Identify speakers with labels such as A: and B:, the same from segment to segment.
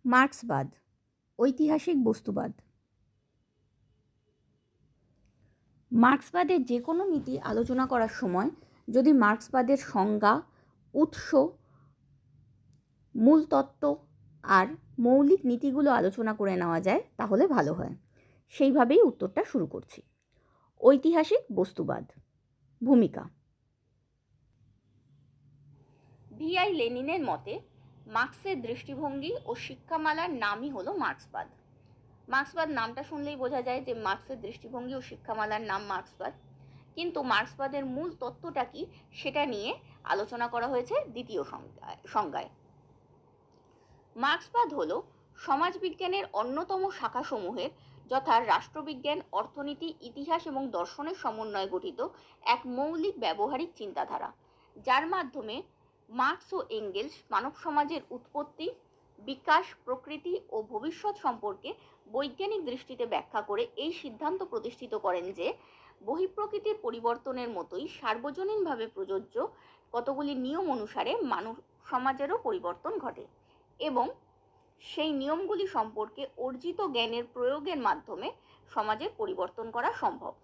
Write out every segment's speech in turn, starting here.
A: মার্ক্সবাদ, ঐতিহাসিক বস্তুবাদ। মার্ক্সবাদের যে কোনো নীতি আলোচনা করার সময় যদি মার্ক্সবাদের সংজ্ঞা, উৎস, মূল তত্ত্ব আর মৌলিক নীতিগুলো আলোচনা করে নেওয়া যায় তাহলে ভালো হয়। সেইভাবেই উত্তরটা শুরু করছি। ঐতিহাসিক বস্তুবাদ। ভূমিকা। ভিআই লেনিনের মতে মার্ক্সের দৃষ্টিভঙ্গি ও শিক্ষামালার নামই হলো মার্ক্সবাদ। মার্ক্সবাদ নামটা শুনলেই বোঝা যায় যে মার্ক্সের দৃষ্টিভঙ্গি ও শিক্ষামালার নাম মার্ক্সবাদ, কিন্তু মার্ক্সবাদের মূল তত্ত্বটা কি সেটা নিয়ে আলোচনা করা হয়েছে দ্বিতীয় সংজ্ঞায়। মার্ক্সবাদ হলো সমাজবিজ্ঞানের অন্যতম শাখাসমূহের যথা রাষ্ট্রবিজ্ঞান, অর্থনীতি, ইতিহাস এবং দর্শনের সমন্বয়ে গঠিত এক মৌলিক ব্যবহারিক চিন্তাধারা, যার মাধ্যমে মার্ক্স ও এঙ্গেলস মানব সমাজের উৎপত্তি, বিকাশ, প্রকৃতি ও ভবিষ্যৎ সম্পর্কে বৈজ্ঞানিক দৃষ্টিতে ব্যাখ্যা করে এই সিদ্ধান্ত প্রতিষ্ঠিত করেন যে বহিঃপ্রকৃতির পরিবর্তনের মতোই সার্বজনীনভাবে প্রযোজ্য কতগুলি নিয়ম অনুসারে মানব সমাজেরও পরিবর্তন ঘটে এবং সেই নিয়মগুলি সম্পর্কে অর্জিত জ্ঞানের প্রয়োগের মাধ্যমে সমাজের পরিবর্তন করা সম্ভব।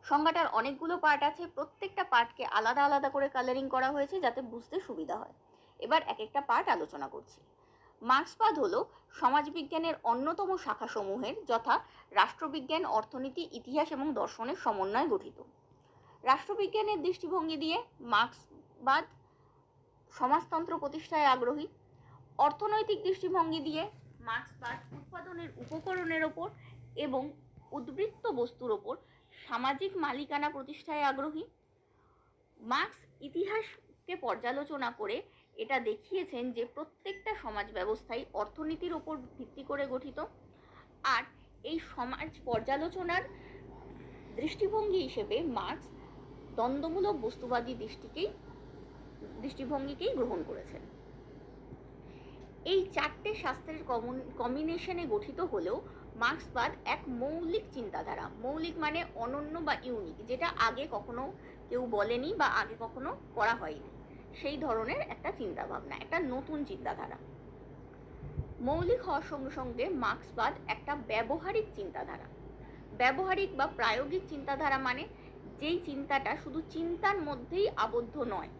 A: সংজ্ঞাটার অনেকগুলো পার্ট আছে, প্রত্যেকটা পার্টকে আলাদা আলাদা করে কালারিং করা হয়েছে যাতে বুঝতে সুবিধা হয়। এবার এক একটা পার্ট আলোচনা করছি। মার্ক্সবাদ হলো সমাজবিজ্ঞানের অন্যতম শাখাসমূহের যথা রাষ্ট্রবিজ্ঞান, অর্থনীতি, ইতিহাস এবং দর্শনের সমন্বয়ে গঠিত। রাষ্ট্রবিজ্ঞানের দৃষ্টিভঙ্গি দিয়ে মার্ক্সবাদ সমাজতন্ত্র প্রতিষ্ঠায় আগ্রহী। অর্থনৈতিক দৃষ্টিভঙ্গি দিয়ে মার্ক্সবাদ উৎপাদনের উপকরণের ওপর এবং উদ্বৃত্ত বস্তুর ওপর সামাজিক মালিকানা প্রতিষ্ঠায় আগ্রহী। মার্ক্স ইতিহাসকে পর্যালোচনা করে এটা দেখিয়েছেন যে প্রত্যেকটা সমাজ ব্যবস্থাই অর্থনীতির ওপর ভিত্তি করে গঠিত, আর এই সমাজ পর্যালোচনার দৃষ্টিভঙ্গি হিসেবে মার্ক্স দ্বন্দ্বমূলক বস্তুবাদী দৃষ্টিভঙ্গিকেই গ্রহণ করেছেন। এই চারটে শাস্ত্রের কম্বিনেশনে গঠিত হলেও মার্ক্সবাদ এক মৌলিক চিন্তাধারা। মৌলিক মানে অনন্য বা ইউনিক, যেটা আগে কখনো কেউ বলেনি বা আগে কখনো করা হয়নি, সেই ধরনের একটা চিন্তাভাবনা, একটা নতুন চিন্তাধারা। মৌলিক হওয়ার সঙ্গে সঙ্গে মার্ক্সবাদ একটা ব্যবহারিক চিন্তাধারা। ব্যবহারিক বা প্রায়োগিক চিন্তাধারা মানে যেই চিন্তাটা শুধু চিন্তার মধ্যেই আবদ্ধ নয়,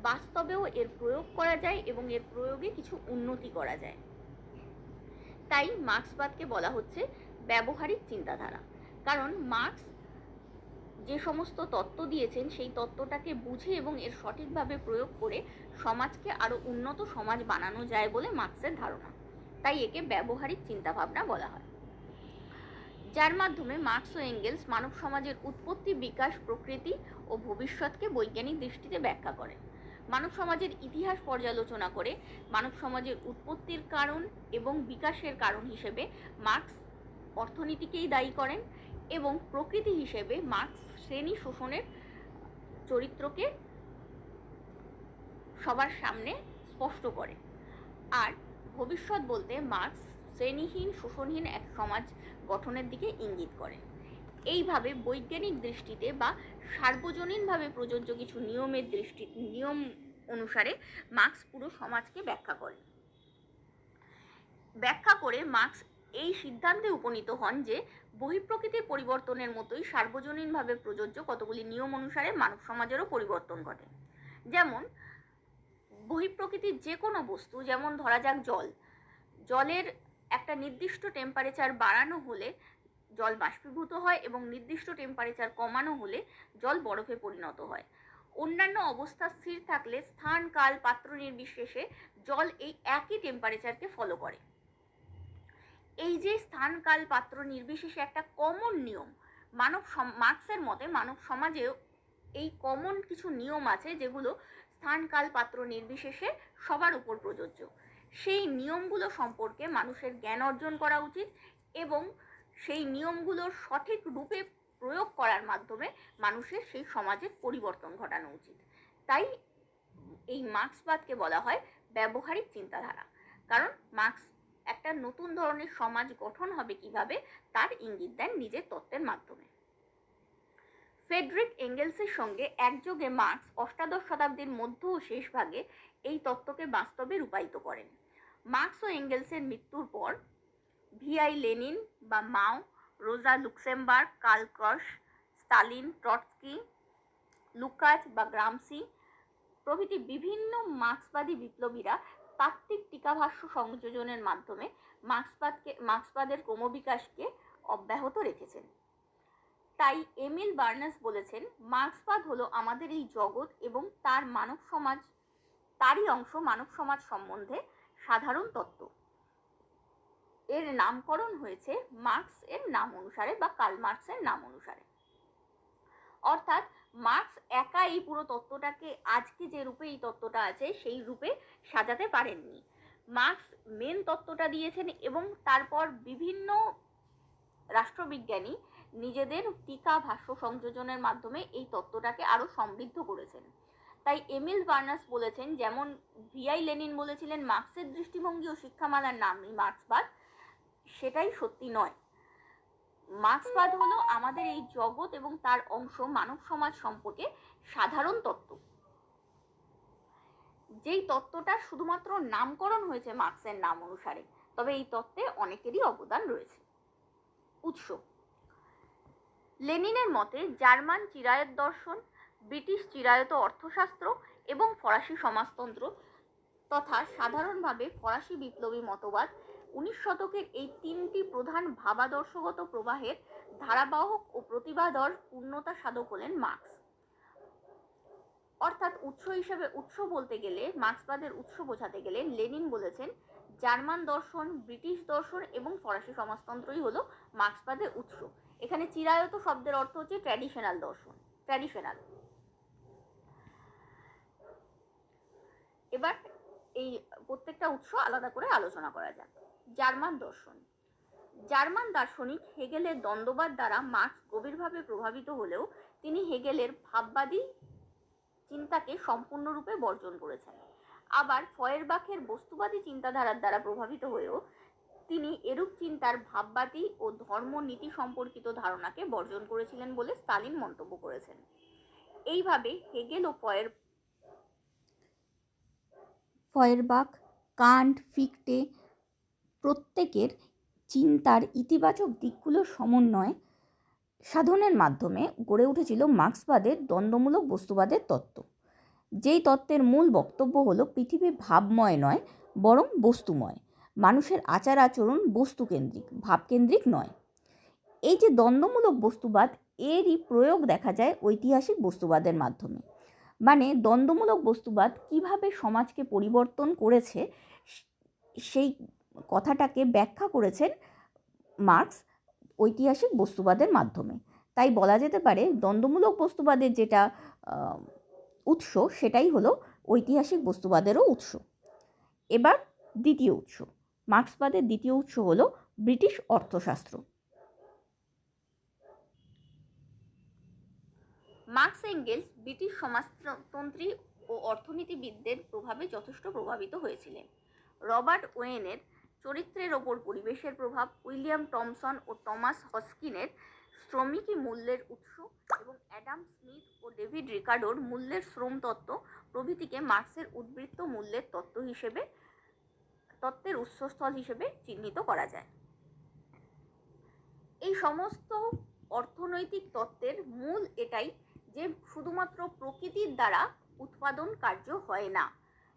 A: বাস্তবেও এর প্রয়োগ করা যায় এবং এর প্রয়োগে কিছু উন্নতি করা যায়। তাই মার্ক্সবাদকে বলা হচ্ছে ব্যবহারিক চিন্তাধারা, কারণ মার্ক্স যে সমস্ত তত্ত্ব দিয়েছেন সেই তত্ত্বটাকে বুঝে এবং এর সঠিকভাবে প্রয়োগ করে সমাজকে আরো উন্নত সমাজ বানানো যায় বলে মার্ক্সের ধারণা। তাই একে ব্যবহারিক চিন্তাভাবনা বলা হয়, যার মাধ্যমে মার্ক্স ও এঙ্গেলস মানব সমাজের উৎপত্তি, বিকাশ, প্রকৃতি ও ভবিষ্যৎকে বৈজ্ঞানিক দৃষ্টিতে ব্যাখ্যা করেন। মানব সমাজের ইতিহাস পর্যালোচনা করে মানব সমাজের উৎপত্তির কারণ এবং বিকাশের কারণ হিসেবে মার্ক্স অর্থনীতিকেই দায়ী করেন এবং প্রকৃতি হিসেবে মার্ক্স শ্রেণী শোষণের চরিত্রকে সবার সামনে স্পষ্ট করেন, আর ভবিষ্যৎ বলতে মার্ক্স শ্রেণীহীন, শোষণহীন এক সমাজ গঠনের দিকে ইঙ্গিত করেন। এইভাবে বৈজ্ঞানিক দৃষ্টিতে বা সার্বজনীনভাবে প্রযোজ্য কিছু নিয়ম অনুসারে মার্ক্স পুরো সমাজকে ব্যাখ্যা করে মার্ক্স এই সিদ্ধান্তে উপনীত হন যে বহিঃপ্রকৃতির পরিবর্তনের মতোই সার্বজনীনভাবে প্রযোজ্য কতগুলি নিয়ম অনুসারে মানব সমাজেরও পরিবর্তন ঘটে। যেমন বহিঃপ্রকৃতির যে কোনো বস্তু, যেমন ধরা যাক জলের একটা নির্দিষ্ট টেম্পারেচার বাড়ানো হলে জল বাষ্পীভূত হয় এবং নির্দিষ্ট টেম্পারেচার কমানো হলে জল বরফে পরিণত হয়। অন্যান্য অবস্থা স্থির থাকলে স্থান, কাল, পাত্র নির্বিশেষে জল এই একই টেম্পারেচারকে ফলো করে। এই যে স্থান, কাল, পাত্র নির্বিশেষে একটা কমন নিয়ম, মার্ক্সের মতে মানব সমাজেও এই কমন কিছু নিয়ম আছে যেগুলো স্থান, কাল, পাত্র নির্বিশেষে সবার উপর প্রযোজ্য। সেই নিয়মগুলো সম্পর্কে মানুষের জ্ঞান অর্জন করা উচিত এবং সেই নিয়মগুলোর সঠিক রূপে প্রয়োগ করার মাধ্যমে মানুষের সেই সমাজের পরিবর্তন ঘটানো উচিত। তাই এই মার্ক্সবাদকে বলা হয় ব্যবহারিক চিন্তাধারা, কারণ মার্ক্স একটা নতুন ধরনের সমাজ গঠন হবে কিভাবে তার ইঙ্গিত দেন নিজের তত্ত্বের মাধ্যমে। ফ্রেডরিক এঙ্গেলসের সঙ্গে একযোগে মার্ক্স অষ্টাদশ শতাব্দীর মধ্য ও শেষ ভাগে এই তত্ত্বকে বাস্তবে রূপায়িত করেন। মার্কস ও এঙ্গেলসের মৃত্যুর পর ভিআই লেনিন বা Mao, Rosa Luxemburg, Karl Korsch, Stalin, Trotsky, Lukacs বা গ্রামসি প্রভৃতি বিভিন্ন মার্ক্সবাদী বিপ্লবীরা তাত্ত্বিক টিকাভাষ্য সংযোজনের মাধ্যমে মার্ক্সবাদের ক্রমবিকাশকে অব্যাহত রেখেছেন। তাই এমিল বার্নাস বলেছেন, মার্ক্সবাদ হলো আমাদের এই জগৎ এবং তারই অংশ মানব সমাজ সম্বন্ধে সাধারণ তত্ত্ব। এর নামকরণ হয়েছে মার্ক্স এর নাম অনুসারে বা কার্ল মার্ক্সের নাম অনুসারে। অর্থাৎ মার্ক্স একা এই পুরো তত্ত্বটাকে আজকে যে রূপে এই তত্ত্বটা আছে সেই রূপে সাজাতে পারেননি। মার্ক্স মেন তত্ত্বটা দিয়েছেন এবং তারপর বিভিন্ন রাষ্ট্রবিজ্ঞানী নিজেদের টিকা ভাষ্য সংযোজনের মাধ্যমে এই তত্ত্বটাকে আরো সমৃদ্ধ করেছেন। তাই এমিল বার্নাস বলেছেন, যেমন ভিআই লেনিন বলেছিলেন মার্ক্সের দৃষ্টিভঙ্গি ও শিক্ষামালার নামই মার্ক্সবাদ, সেটাই সত্যি নয়। মার্ক্সবাদ হলো আমাদের এই জগৎ এবং তার অংশ মানব সমাজ সম্পর্কে সাধারণ তত্ত্ব। যেই তত্ত্বটা শুধুমাত্র নামকরণ হয়েছে মার্ক্সের নাম অনুসারে, তবে এই তত্ত্বে অনেকেরই অবদান রয়েছে। উৎস: লেনিনের মতে জার্মান চিরায়ত দর্শন, ব্রিটিশ চিরায়ত অর্থশাস্ত্র এবং ফরাসি সমাজতন্ত্র তথা সাধারণভাবে ফরাসি বিপ্লবী মতবাদ 19 শতকের এই তিনটি প্রধান ভাবাদর্শগত প্রবাহের ধারাবাহক ও প্রতিবাদর পূর্ণতা সাধক হলেন মার্ক্স। অর্থাৎ উৎস বলতে গেলে, মার্ক্সবাদের উৎস বোঝাতে গেলে লেনিন বলেছেন জার্মান দর্শন, ব্রিটিশ দর্শন এবং ফরাসি সমাজতন্ত্রই হলো মার্ক্সবাদের উৎস। এখানে চিরায়ত শব্দের অর্থ হচ্ছে ট্র্যাডিশনাল দর্শন, ট্র্যাডিশনাল। এবার এই প্রত্যেকটা উৎস আলাদা করে আলোচনা করা যাক। জার্মান দর্শন। জার্মান দার্শনিক হেগেলের দ্বন্দ্ববাদ দ্বারা মার্ক্স গভীরভাবে প্রভাবিত হলেও তিনি হেগেলের ভাববাদী চিন্তাকে সম্পূর্ণরূপে বর্জন করেছেন। আবার ফয়েরবাখের বস্তুবাদী চিন্তাধারার দ্বারা প্রভাবিত হয়েও তিনি এরূপ চিন্তার ভাববাদী ও ধর্মনীতি সম্পর্কিত ধারণাকে বর্জন করেছিলেন বলে স্টালিন মন্তব্য করেছেন। এইভাবে হেগেল ও ফয়েরবাখ, কান্ট, ফিক্টে প্রত্যেকের চিন্তার ইতিবাচক দিকগুলোর সমন্বয় সাধনের মাধ্যমে গড়ে উঠেছিল মার্ক্সবাদের দ্বন্দ্বমূলক বস্তুবাদের তত্ত্ব। যেই তত্ত্বের মূল বক্তব্য হলো পৃথিবী ভাবময় নয় বরং বস্তুময়, মানুষের আচার আচরণ বস্তুকেন্দ্রিক, ভাবকেন্দ্রিক নয়। এই যে দ্বন্দ্বমূলক বস্তুবাদ, এরই প্রয়োগ দেখা যায় ঐতিহাসিক বস্তুবাদের মাধ্যমে। মানে দ্বন্দ্বমূলক বস্তুবাদ কিভাবে সমাজকে পরিবর্তন করেছে সেই কথাটাকে ব্যাখ্যা করেছেন মার্ক্স ঐতিহাসিক বস্তুবাদের মাধ্যমে। তাই বলা যেতে পারে দ্বন্দ্বমূলক বস্তুবাদের যেটা উৎস, সেটাই হলো ঐতিহাসিক বস্তুবাদেরও উৎস। এবার দ্বিতীয় উৎস, মার্ক্সবাদের দ্বিতীয় উৎস হলো ব্রিটিশ অর্থশাস্ত্র। মার্ক্স এঙ্গেলস ব্রিটিশ সমাজতন্ত্রী ও অর্থনীতিবিদদের প্রভাবে যথেষ্ট প্রভাবিত হয়েছিলেন। রবার্ট ওয়েনের চরিত্রের ওপর পরিবেশের প্রভাব, উইলিয়াম টমসন ও টমাস হস্কিনের শ্রমিকই মূল্যের উৎস এবং অ্যাডাম স্মিথ ও ডেভিড রিকার্ডোর মূল্যের শ্রম তত্ত্ব প্রভৃতিকে মার্ক্সের উদ্বৃত্ত মূল্যের তত্ত্বের উৎসস্থল হিসেবে চিহ্নিত করা যায়। এই সমস্ত অর্থনৈতিক তত্ত্বের মূল এটাই যে শুধুমাত্র প্রকৃতির দ্বারা উৎপাদন কার্য হয় না,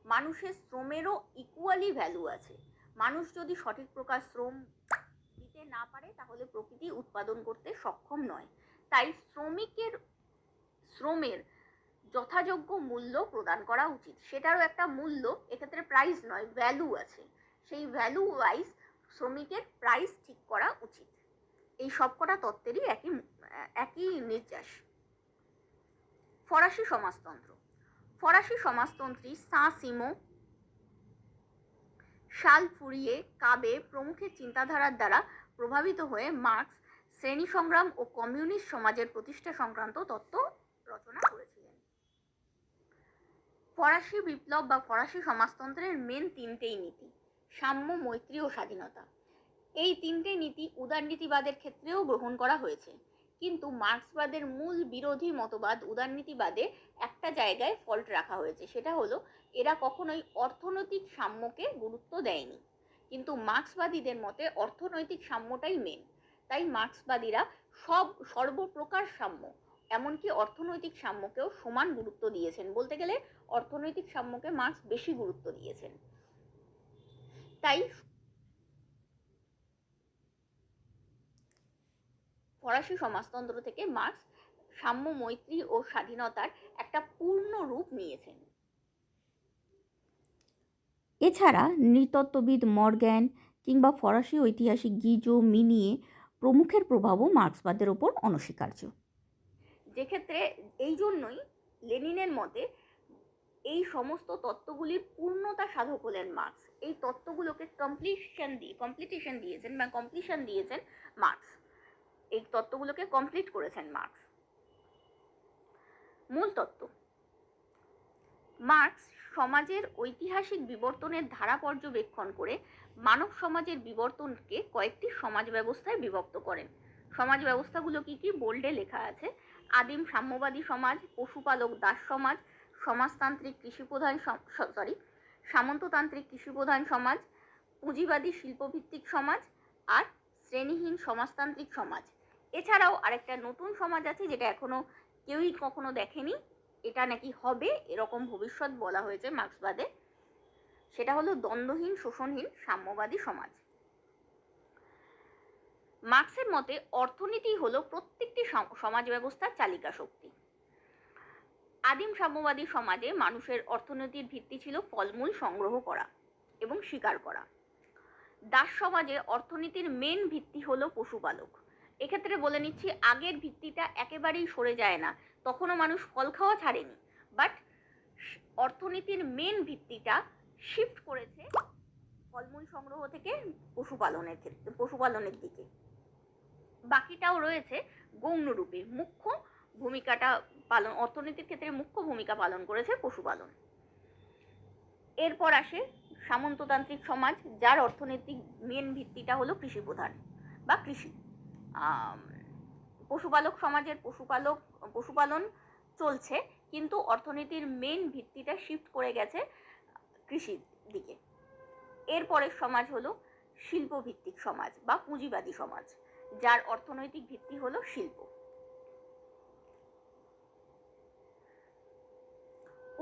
A: মানুষের শ্রমেরও ইকুয়ালি ভ্যালু আছে। মানুষ যদি সঠিক প্রকার শ্রম দিতে না পারে তাহলে প্রকৃতি উৎপাদন করতে সক্ষম নয়। তাই শ্রমের যথাযোগ্য মূল্য প্রদান করা উচিত। সেটারও একটা মূল্য, এক্ষেত্রে প্রাইস নয়, ভ্যালু আছে। সেই ভ্যালু ওয়াইজ শ্রমিকের প্রাইস ঠিক করা উচিত। এই সবকটা তত্ত্বেরই একই নির্যাস। ফরাসি সমাজতন্ত্র। ফরাসি সমাজতন্ত্রী সাঁ সিমো, শার্ল ফুরিয়ে, কাবে প্রমুখের চিন্তাধারার দ্বারা প্রভাবিত হয়ে মার্ক্স শ্রেণী সংগ্রাম ও কমিউনিস্ট সমাজের প্রতিষ্ঠা সংক্রান্ত তত্ত্ব রচনা করেছিলেন। ফরাসি বিপ্লব বা ফরাসি সমাজতন্ত্রের মেন তিনটেই নীতি: সাম্য, মৈত্রী ও স্বাধীনতা। এই তিনটে নীতি উদারনীতিবাদের ক্ষেত্রেও গ্রহণ করা হয়েছে। কিন্তু মার্ক্সবাদের মূল বিরোধী মতবাদ উদারনীতিবাদে একটা জায়গায় ফল্ট রাখা হয়েছে, সেটা হলো এরা কখনোই অর্থনৈতিক সাম্যকে গুরুত্ব দেয়নি। কিন্তু মার্ক্সবাদীদের মতে অর্থনৈতিক সাম্যটাই মেন। তাই মার্ক্সবাদীরা সর্বপ্রকার সাম্য, এমনকি অর্থনৈতিক সাম্যকেও সমান গুরুত্ব দিয়েছেন। বলতে গেলে অর্থনৈতিক সাম্যকে মার্ক্স বেশি গুরুত্ব দিয়েছেন। তাই ফরাসি সমাজতন্ত্র থেকে মার্ক্স সাম্য, মৈত্রী ও স্বাধীনতার একটা পূর্ণ রূপ নিয়েছেন।
B: এছাড়া নৃতত্ত্ববিদ মর্গ্যান কিংবা ফরাসি ঐতিহাসিক গিজো, মিনিয়ে প্রমুখের প্রভাবও মার্ক্সবাদের ওপর অনস্বীকার্য।
A: যেক্ষেত্রে এই জন্যই লেনিনের মতে এই সমস্ত তত্ত্বগুলির পূর্ণতা সাধক হলেন মার্ক্স। এই তত্ত্বগুলোকে কমপ্লিশন দিয়েছেন মার্ক্স। এই তত্ত্বগুলোকে কমপ্লিট করেছেন মার্ক্স। মূল তত্ত্ব: মার্ক্স সমাজের ঐতিহাসিক বিবর্তনের ধারা পর্যবেক্ষণ করে মানব সমাজের বিবর্তনকে কয়েকটি সমাজ ব্যবস্থায় বিভক্ত করেন। সমাজ ব্যবস্থাগুলো কি কি বোল্ডে লেখা আছে: আদিম সাম্যবাদী সমাজ, পশুপালক দাস সমাজ, সামন্ততান্ত্রিক কৃষিপ্রধান সমাজ, পুঁজিবাদী শিল্পভিত্তিক সমাজ, আর শ্রেণীহীন সমাজতান্ত্রিক সমাজ। এছাড়াও আরেকটা নতুন সমাজ আছে যেটা এখনো কেউই কখনো দেখেনি, এটা নাকি হবে এরকম ভবিষ্যৎ বলা হয়েছে মার্ক্সবাদে, সেটা হলো দ্বন্দ্বহীন শোষণহীন সাম্যবাদী সমাজ। মার্ক্সের মতে অর্থনীতি হলো প্রত্যেকটি সমাজ ব্যবস্থার চালিকা শক্তি। আদিম সাম্যবাদী সমাজে মানুষের অর্থনীতির ভিত্তি ছিল ফলমূল সংগ্রহ করা এবং শিকার করা। দাস সমাজে অর্থনীতির মেন ভিত্তি হলো পশুপালক। এক্ষেত্রে বলে নিচ্ছি, আগের ভিত্তিটা একেবারেই সরে যায় না, তখনও মানুষ ফল খাওয়া ছাড়েনি, বাট অর্থনীতির মেন ভিত্তিটা শিফট করেছে ফলমূল সংগ্রহ থেকে পশুপালনের দিকে। বাকিটাও রয়েছে গৌণ রূপে। অর্থনীতির ক্ষেত্রে মুখ্য ভূমিকা পালন করেছে পশুপালন। এরপর আসে সামন্ততান্ত্রিক সমাজ, যার অর্থনৈতিক মেন ভিত্তিটা হলো কৃষিপ্রধান বা কৃষি। পশুপালক সমাজের পশুপালন চলছে, কিন্তু অর্থনীতির মেন ভিত্তিটা শিফট করে গেছে কৃষির দিকে। এরপরের সমাজ হলো শিল্পভিত্তিক সমাজ বা পুঁজিবাদী সমাজ, যার অর্থনৈতিক ভিত্তি হলো শিল্প।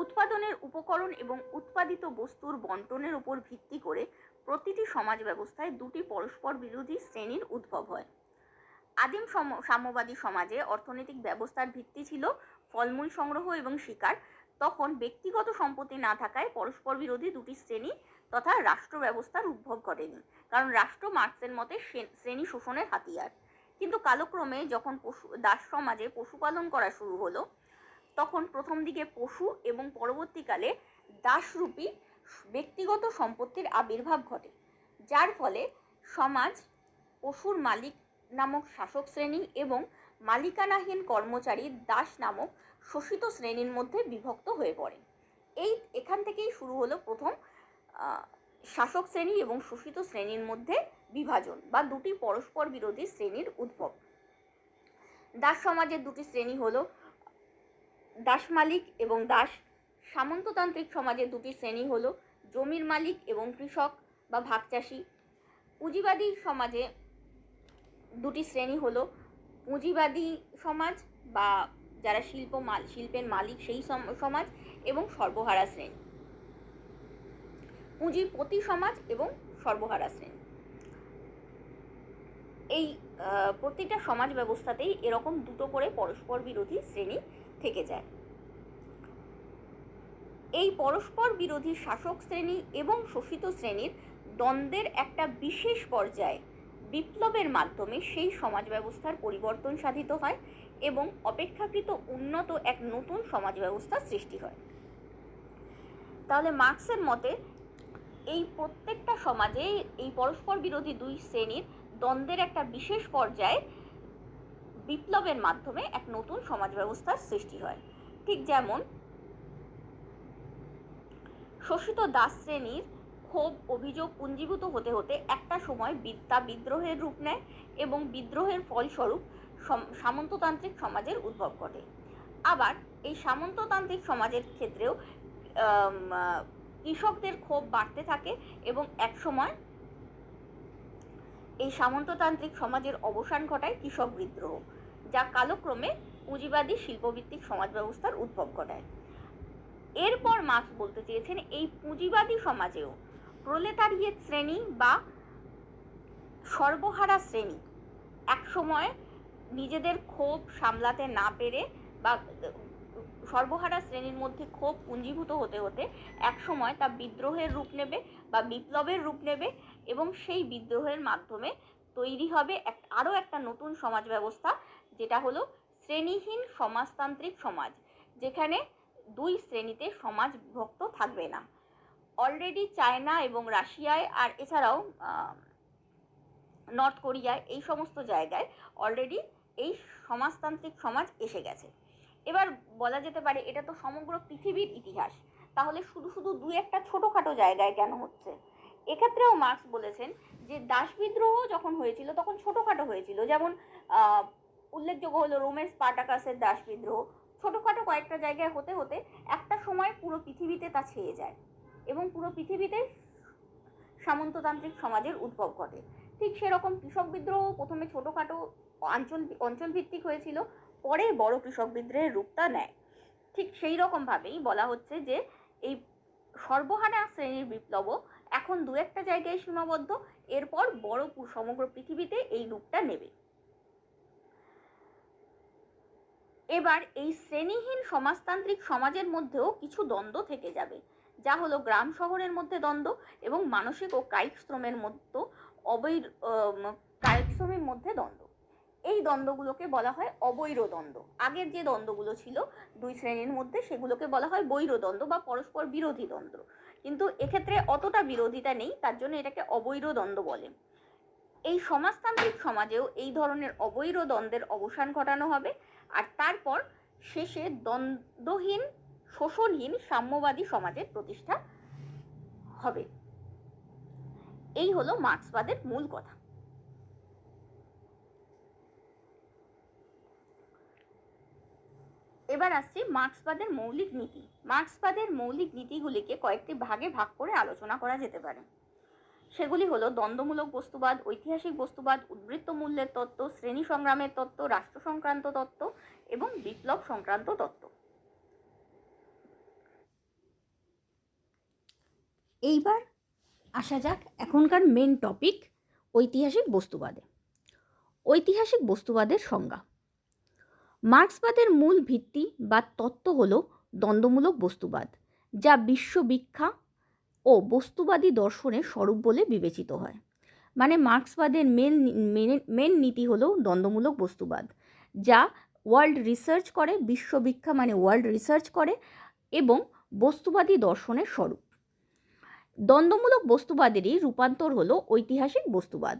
A: উৎপাদনের উপকরণ এবং উৎপাদিত বস্তুর বন্টনের উপর ভিত্তি করে প্রতিটি সমাজ ব্যবস্থায় দুটি পরস্পর বিরোধী শ্রেণীর উদ্ভব হয়। আদিম সাম্যবাদী সমাজে অর্থনৈতিক ব্যবস্থার ভিত্তি ছিল ফলমূল সংগ্রহ এবং শিকার। তখন ব্যক্তিগত সম্পত্তি না থাকায় পরস্পর বিরোধী দুটি শ্রেণী তথা রাষ্ট্র ব্যবস্থার উদ্ভব ঘটেনি, কারণ রাষ্ট্র মার্ক্সের মতে শ্রেণী শোষণের হাতিয়ার। কিন্তু কালক্রমে যখন দাস সমাজে পশুপালন করা শুরু হলো, তখন প্রথম দিকে পশু এবং পরবর্তীকালে দাসরূপী ব্যক্তিগত সম্পত্তির আবির্ভাব ঘটে, যার ফলে সমাজ পশুর মালিক নামক শাসক শ্রেণী এবং মালিকানাহীন কর্মচারী দাস নামক শোষিত শ্রেণীর মধ্যে বিভক্ত হয়ে পড়ে। এখান থেকেই শুরু হলো প্রথম শাসক শ্রেণী এবং শোষিত শ্রেণীর মধ্যে বিভাজন বা দুটি পরস্পর বিরোধী শ্রেণীর উদ্ভব। দাস সমাজের দুটি শ্রেণী হলো দাস মালিক এবং দাস। সামন্ততান্ত্রিক সমাজের দুটি শ্রেণী হলো জমির মালিক এবং কৃষক বা ভাগচাষী। পুঁজিবাদী সমাজে দুটি শ্রেণী হলো পুঁজিবাদী সমাজ বা যারা শিল্পের মালিক সেই সমাজ, এবং সর্বহারা শ্রেণী, পুঁজিপতি সমাজ এবং সর্বহারা শ্রেণী। এই প্রতিটা সমাজ ব্যবস্থাতেই এরকম দুটো করে পরস্পর বিরোধী শ্রেণী থেকে যায়। এই পরস্পর বিরোধী শাসক শ্রেণী এবং শোষিত শ্রেণীর দ্বন্দ্বের একটা বিশেষ পর্যায়ে বিপ্লবের মাধ্যমে সেই সমাজ ব্যবস্থার পরিবর্তন সাধিত হয় এবং অপেক্ষাকৃত উন্নত এক নতুন সমাজ ব্যবস্থার সৃষ্টি হয়। তাহলে মার্ক্সের মতে এই প্রত্যেকটা সমাজে এই পরস্পর বিরোধী দুই শ্রেণীর দ্বন্দ্বের একটা বিশেষ পর্যায়ে বিপ্লবের মাধ্যমে এক নতুন সমাজ ব্যবস্থার সৃষ্টি হয়। ঠিক যেমন শোষিত দাস শ্রেণীর ক্ষোভ অভিযোগ পুঞ্জীভূত হতে হতে একটা সময় তা বিদ্রোহের রূপ নেয় এবং বিদ্রোহের ফলস্বরূপ সামন্ততান্ত্রিক সমাজের উদ্ভব ঘটে। আবার এই সামন্ততান্ত্রিক সমাজের ক্ষেত্রেও কৃষকদের ক্ষোভ বাড়তে থাকে এবং একসময় এই সামন্ততান্ত্রিক সমাজের অবসান ঘটায় কৃষক বিদ্রোহ, যা কালক্রমে পুঁজিবাদী শিল্পভিত্তিক সমাজ ব্যবস্থার উদ্ভব ঘটায়। এরপর মার্কস বলতে চেয়েছেন এই পুঁজিবাদী সমাজেও প্রলেতারিয়েত শ্রেণী বা সর্বহারা শ্রেণী একসময় নিজেদের ক্ষোভ সামলাতে না পেরে বা সর্বহারা শ্রেণীর মধ্যে ক্ষোভ পুঞ্জীভূত হতে হতে একসময় তা বিদ্রোহের রূপ নেবে বা বিপ্লবের রূপ নেবে এবং সেই বিদ্রোহের মাধ্যমে তৈরি হবে আরও একটা নতুন সমাজ ব্যবস্থা, যেটা হলো শ্রেণীহীন সমাজতান্ত্রিক সমাজ, যেখানে দুই শ্রেণীতে সমাজ বিভক্ত থাকবে না। অলরেডি চায়না এবং রাশিয়ায় আর এছাড়াও নর্থ কোরিয়ায় এই সমস্ত জায়গায় অলরেডি এই সমাজতান্ত্রিক সমাজ এসে গেছে। এবার বলা যেতে পারে এটা তো সমগ্র পৃথিবীর ইতিহাস, তাহলে শুধু শুধু দুই একটা ছোটোখাটো জায়গায় কেন হচ্ছে? এক্ষেত্রেও মার্কস বলেছেন যে দাস বিদ্রোহ যখন হয়েছিল তখন ছোটোখাটো হয়েছিল, যেমন উল্লেখযোগ্য হলো রোমের স্পার্টাকাসের দাস বিদ্রোহ। ছোটোখাটো কয়েকটা জায়গায় হতে হতে একটা সময় পুরো পৃথিবীতে তা ছেয়ে যায় এবং পুরো পৃথিবীতে সামন্ততান্ত্রিক সমাজের উদ্ভব ঘটে। ঠিক সেরকম কৃষক বিদ্রোহ প্রথমে ছোটোখাটো অঞ্চলভিত্তিক হয়েছিল, পরে বড় কৃষক বিদ্রোহের রূপটা নেয়। ঠিক সেই রকমভাবেই বলা হচ্ছে যে এই সর্বহারা শ্রেণীর বিপ্লবও এখন দু একটা জায়গায় সীমাবদ্ধ, এরপর বড় সমগ্র পৃথিবীতে এই রূপটা নেবে। এবার এই শ্রেণীহীন সমাজতান্ত্রিক সমাজের মধ্যেও কিছু দ্বন্দ্ব থেকে যাবে, যা হলো গ্রাম শহরের মধ্যে দ্বন্দ্ব এবং মানসিক ও কায়িক শ্রমের মধ্যে কায়িক শ্রমের মধ্যে দ্বন্দ্ব। এই দ্বন্দ্বগুলোকে বলা হয় অবৈর দ্বন্দ্ব। আগের যে দ্বন্দ্বগুলো ছিল দুই শ্রেণীর মধ্যে সেগুলোকে বলা হয় বৈর দ্বন্দ্ব বা পরস্পর বিরোধী দ্বন্দ্ব, কিন্তু এক্ষেত্রে অতটা বিরোধিতা নেই, তার জন্য এটাকে অবৈর দ্বন্দ্ব বলে। এই সমাজতান্ত্রিক সমাজেও এই ধরনের অবৈর দ্বন্দ্বের অবসান ঘটানো হবে, আর তারপর শেষে দ্বন্দ্বহীন শোষণহীন সাম্যবাদী সমাজের প্রতিষ্ঠা হবে। এই হলো মার্ক্সবাদের মূল কথা। এবার আসছি মার্ক্সবাদের মৌলিক নীতি। মার্ক্সবাদের মৌলিক নীতিগুলিকে কয়েকটি ভাগে ভাগ করে আলোচনা করা যেতে পারে। সেগুলি হলো দ্বন্দ্বমূলক বস্তুবাদ, ঐতিহাসিক বস্তুবাদ, উদ্বৃত্ত মূল্যের তত্ত্ব, শ্রেণী সংগ্রামের তত্ত্ব, রাষ্ট্র সংক্রান্ত তত্ত্ব এবং বিপ্লব সংক্রান্ত তত্ত্ব।
B: এইবার আসা যাক এখনকার মেন টপিক ঐতিহাসিক বস্তুবাদে। ঐতিহাসিক বস্তুবাদের সংজ্ঞা। মার্ক্সবাদের মূল ভিত্তি বা তত্ত্ব হল দ্বন্দ্বমূলক বস্তুবাদ, যা বিশ্ববিখ্যাত ও বস্তুবাদী দর্শনের স্বরূপ বলে বিবেচিত হয়। মানে মার্ক্সবাদের মেন নীতি হলো দ্বন্দ্বমূলক বস্তুবাদ, যা ওয়ার্ল্ড রিসার্চ করে, বিশ্ববিখ্যাত মানে ওয়ার্ল্ড রিসার্চ করে এবং বস্তুবাদী দর্শনের স্বরূপ। দ্বন্দ্বমূলক বস্তুবাদেরই রূপান্তর হলো ঐতিহাসিক বস্তুবাদ।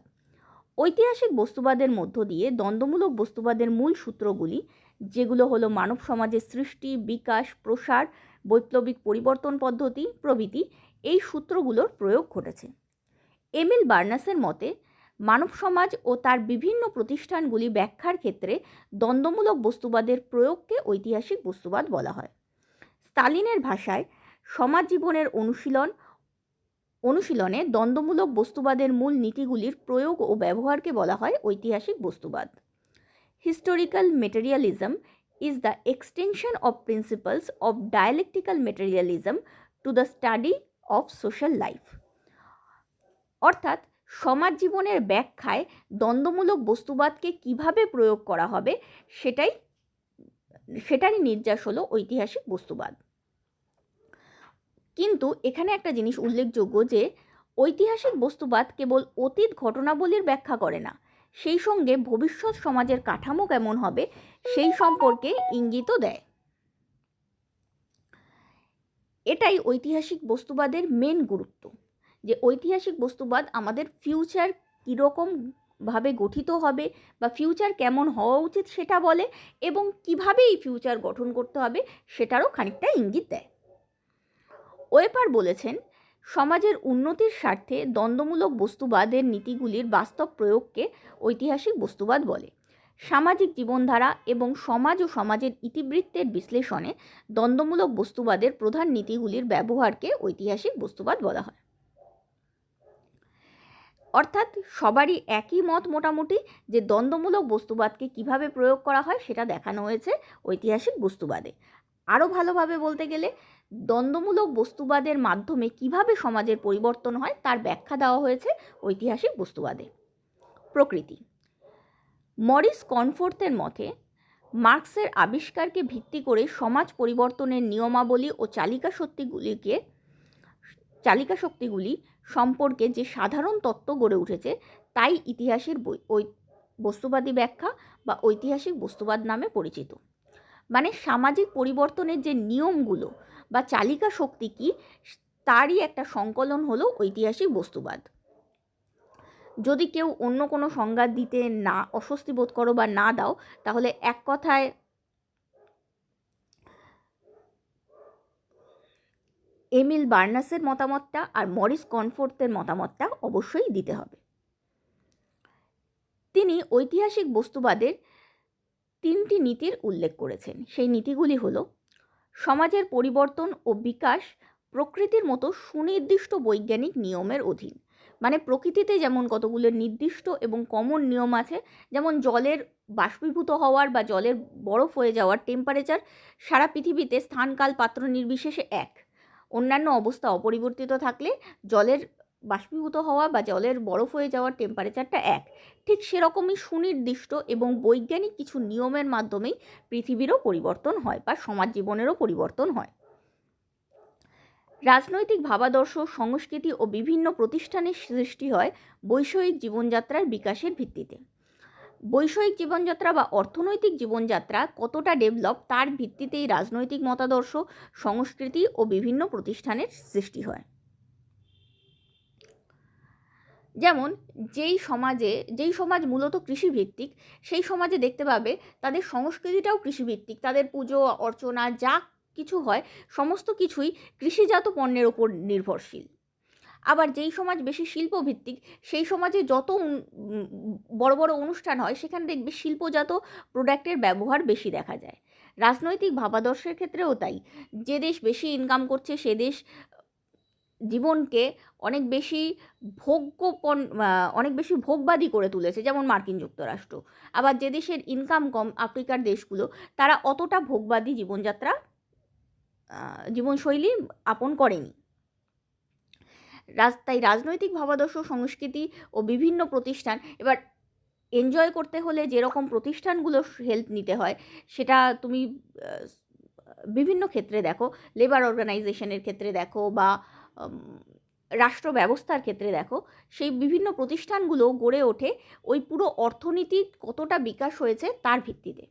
B: ঐতিহাসিক বস্তুবাদের মধ্য দিয়ে দ্বন্দ্বমূলক বস্তুবাদের মূল সূত্রগুলি, যেগুলো হলো মানব সমাজের সৃষ্টি, বিকাশ, প্রসার, বৈপ্লবিক পরিবর্তন পদ্ধতি প্রভৃতি, এই সূত্রগুলোর প্রয়োগ ঘটেছে। এমিল বার্নাসের মতে মানব সমাজ ও তার বিভিন্ন প্রতিষ্ঠানগুলি ব্যাখ্যার ক্ষেত্রে দ্বন্দ্বমূলক বস্তুবাদের প্রয়োগকে ঐতিহাসিক বস্তুবাদ বলা হয়। স্তালিনের ভাষায় সমাজ জীবনের অনুশীলনে দ্বন্দ্বমূলক বস্তুবাদের মূল নীতিগুলির প্রয়োগ ও ব্যবহারকে বলা হয় ঐতিহাসিক বস্তুবাদ। Historical materialism is the extension of principles of dialectical materialism to the study of social life. অর্থাৎ সমাজ জীবনের ব্যাখ্যায় দ্বন্দ্বমূলক বস্তুবাদকে কিভাবে প্রয়োগ করা হবে সেটারই নির্যাস হলো ঐতিহাসিক বস্তুবাদ। কিন্তু এখানে একটা জিনিস উল্লেখযোগ্য যে ঐতিহাসিক বস্তুবাদ কেবল অতীত ঘটনাবলীর ব্যাখ্যা করে না, সেই সঙ্গে ভবিষ্যৎ সমাজের কাঠামো কেমন হবে সেই সম্পর্কে ইঙ্গিতও দেয়। এটাই ঐতিহাসিক বস্তুবাদের মেন গুরুত্ব, যে ঐতিহাসিক বস্তুবাদ আমাদের ফিউচার কীরকমভাবে গঠিত হবে বা ফিউচার কেমন হওয়া উচিত সেটা বলে, এবং কিভাবে এই ফিউচার গঠন করতে হবে সেটারও খানিকটা ইঙ্গিত দেয়। ওয়েপার বলেছেন, সমাজের উন্নতির স্বার্থে দ্বন্দ্বমূলক বস্তুবাদের নীতিগুলির বাস্তব প্রয়োগকে ঐতিহাসিক বস্তুবাদ বলে। সামাজিক জীবনধারা এবং সমাজ ও সমাজের ইতিবৃত্তের বিশ্লেষণে দ্বন্দ্বমূলক বস্তুবাদের প্রধান নীতিগুলির ব্যবহারকে ঐতিহাসিক বস্তুবাদ বলা হয়। অর্থাৎ সবারই একই মত মোটামুটি যে দ্বন্দ্বমূলক বস্তুবাদকে কিভাবে প্রয়োগ করা হয় সেটা দেখানো হয়েছে ঐতিহাসিক বস্তুবাদে। আরও ভালোভাবে বলতে গেলে দ্বন্দ্বমূলক বস্তুবাদের মাধ্যমে কিভাবে সমাজের পরিবর্তন হয় তার ব্যাখ্যা দেওয়া হয়েছে ঐতিহাসিক বস্তুবাদে। প্রকৃতি। মরিস কনফোর্থের মতে মার্কসের আবিষ্কারকে ভিত্তি করে সমাজ পরিবর্তনের নিয়মাবলী ও চালিকা শক্তিগুলি সম্পর্কে যে সাধারণ তত্ত্ব গড়ে উঠেছে তাই ইতিহাসের বস্তুবাদী ব্যাখ্যা বা ঐতিহাসিক বস্তুবাদ নামে পরিচিত। মানে সামাজিক পরিবর্তনের যে নিয়মগুলো বা চালিকা শক্তি কি তারই একটা সংকলন হলো ঐতিহাসিক বস্তুবাদ। যদি কেউ অন্য কোনো সংজ্ঞা দিতে না অস্বস্তি বোধ করো বা না দাও, তাহলে এক কথায় এমিল বার্নাসের মতামতটা আর মরিস কনফোর্থের মতামতটা অবশ্যই দিতে হবে। তিনি ঐতিহাসিক বস্তুবাদের 3টি নীতির উল্লেখ করেছেন। সেই নীতিগুলি হলো: সমাজের পরিবর্তন ও বিকাশ প্রকৃতির মতো সুনির্দিষ্ট বৈজ্ঞানিক নিয়মের অধীন। মানে প্রকৃতিতে যেমন কতগুলো নির্দিষ্ট এবং কমন নিয়ম আছে, যেমন জলের বাষ্পীভূত হওয়ার বা জলের বরফ হয়ে যাওয়ার টেম্পারেচার সারা পৃথিবীতে স্থানকাল পাত্র নির্বিশেষে এক। অন্যান্য অবস্থা অপরিবর্তিত থাকলে জলের বাষ্পীভূত হওয়া বা জলের বরফ হয়ে যাওয়ার টেম্পারেচারটা এক। ঠিক সেরকমই সুনির্দিষ্ট এবং বৈজ্ঞানিক কিছু নিয়মের মাধ্যমেই পৃথিবীরও পরিবর্তন হয় বা সমাজ জীবনেরও পরিবর্তন হয়। রাজনৈতিক ভাবাদর্শ, সংস্কৃতি ও বিভিন্ন প্রতিষ্ঠানের সৃষ্টি হয় বৈষয়িক জীবনযাত্রার বিকাশের ভিত্তিতে। বৈষয়িক জীবনযাত্রা বা অর্থনৈতিক জীবনযাত্রা কতটা ডেভেলপ তার ভিত্তিতেই রাজনৈতিক মতাদর্শ, সংস্কৃতি ও বিভিন্ন প্রতিষ্ঠানের সৃষ্টি হয়। যেমন যেই সমাজ মূলত কৃষিভিত্তিক, সেই সমাজে দেখতে পাবে তাদের সংস্কৃতিটাও কৃষিভিত্তিক। তাদের পুজো অর্চনা যা কিছু হয় সমস্ত কিছুই কৃষিজাত পণ্যের ওপর নির্ভরশীল। আবার যেই সমাজ বেশি শিল্পভিত্তিক, সেই সমাজে যত বড় বড় অনুষ্ঠান হয় সেখানে দেখবে শিল্পজাত প্রোডাক্টের ব্যবহার বেশি দেখা যায়। রাজনৈতিক ভাবাদর্শের ক্ষেত্রেও তাই। যে দেশ বেশি ইনকাম করছে সে দেশ জীবনকে অনেক বেশি ভোগবাদী করে তুলেছে, যেমন মার্কিন যুক্তরাষ্ট্র। আবার যে দেশের ইনকাম কম, আফ্রিকার দেশগুলো, তারা অতটা ভোগবাদী জীবনশৈলী আপন করেনি। তাই রাজনৈতিক ভাবাদর্শ, সংস্কৃতি ও বিভিন্ন প্রতিষ্ঠান, এবার এনজয় করতে হলে যেরকম প্রতিষ্ঠানগুলো হেল্প নিতে হয় সেটা তুমি বিভিন্ন ক্ষেত্রে দেখো, লেবার অর্গানাইজেশনের ক্ষেত্রে দেখো বা রাষ্ট্র ব্যবস্থার ক্ষেত্রে দেখো, সেই বিভিন্ন প্রতিষ্ঠানগুলো গড়ে ওঠে ওই পুরো অর্থনীতি কতটা বিকাশ হয়েছে তার ভিত্তিতে।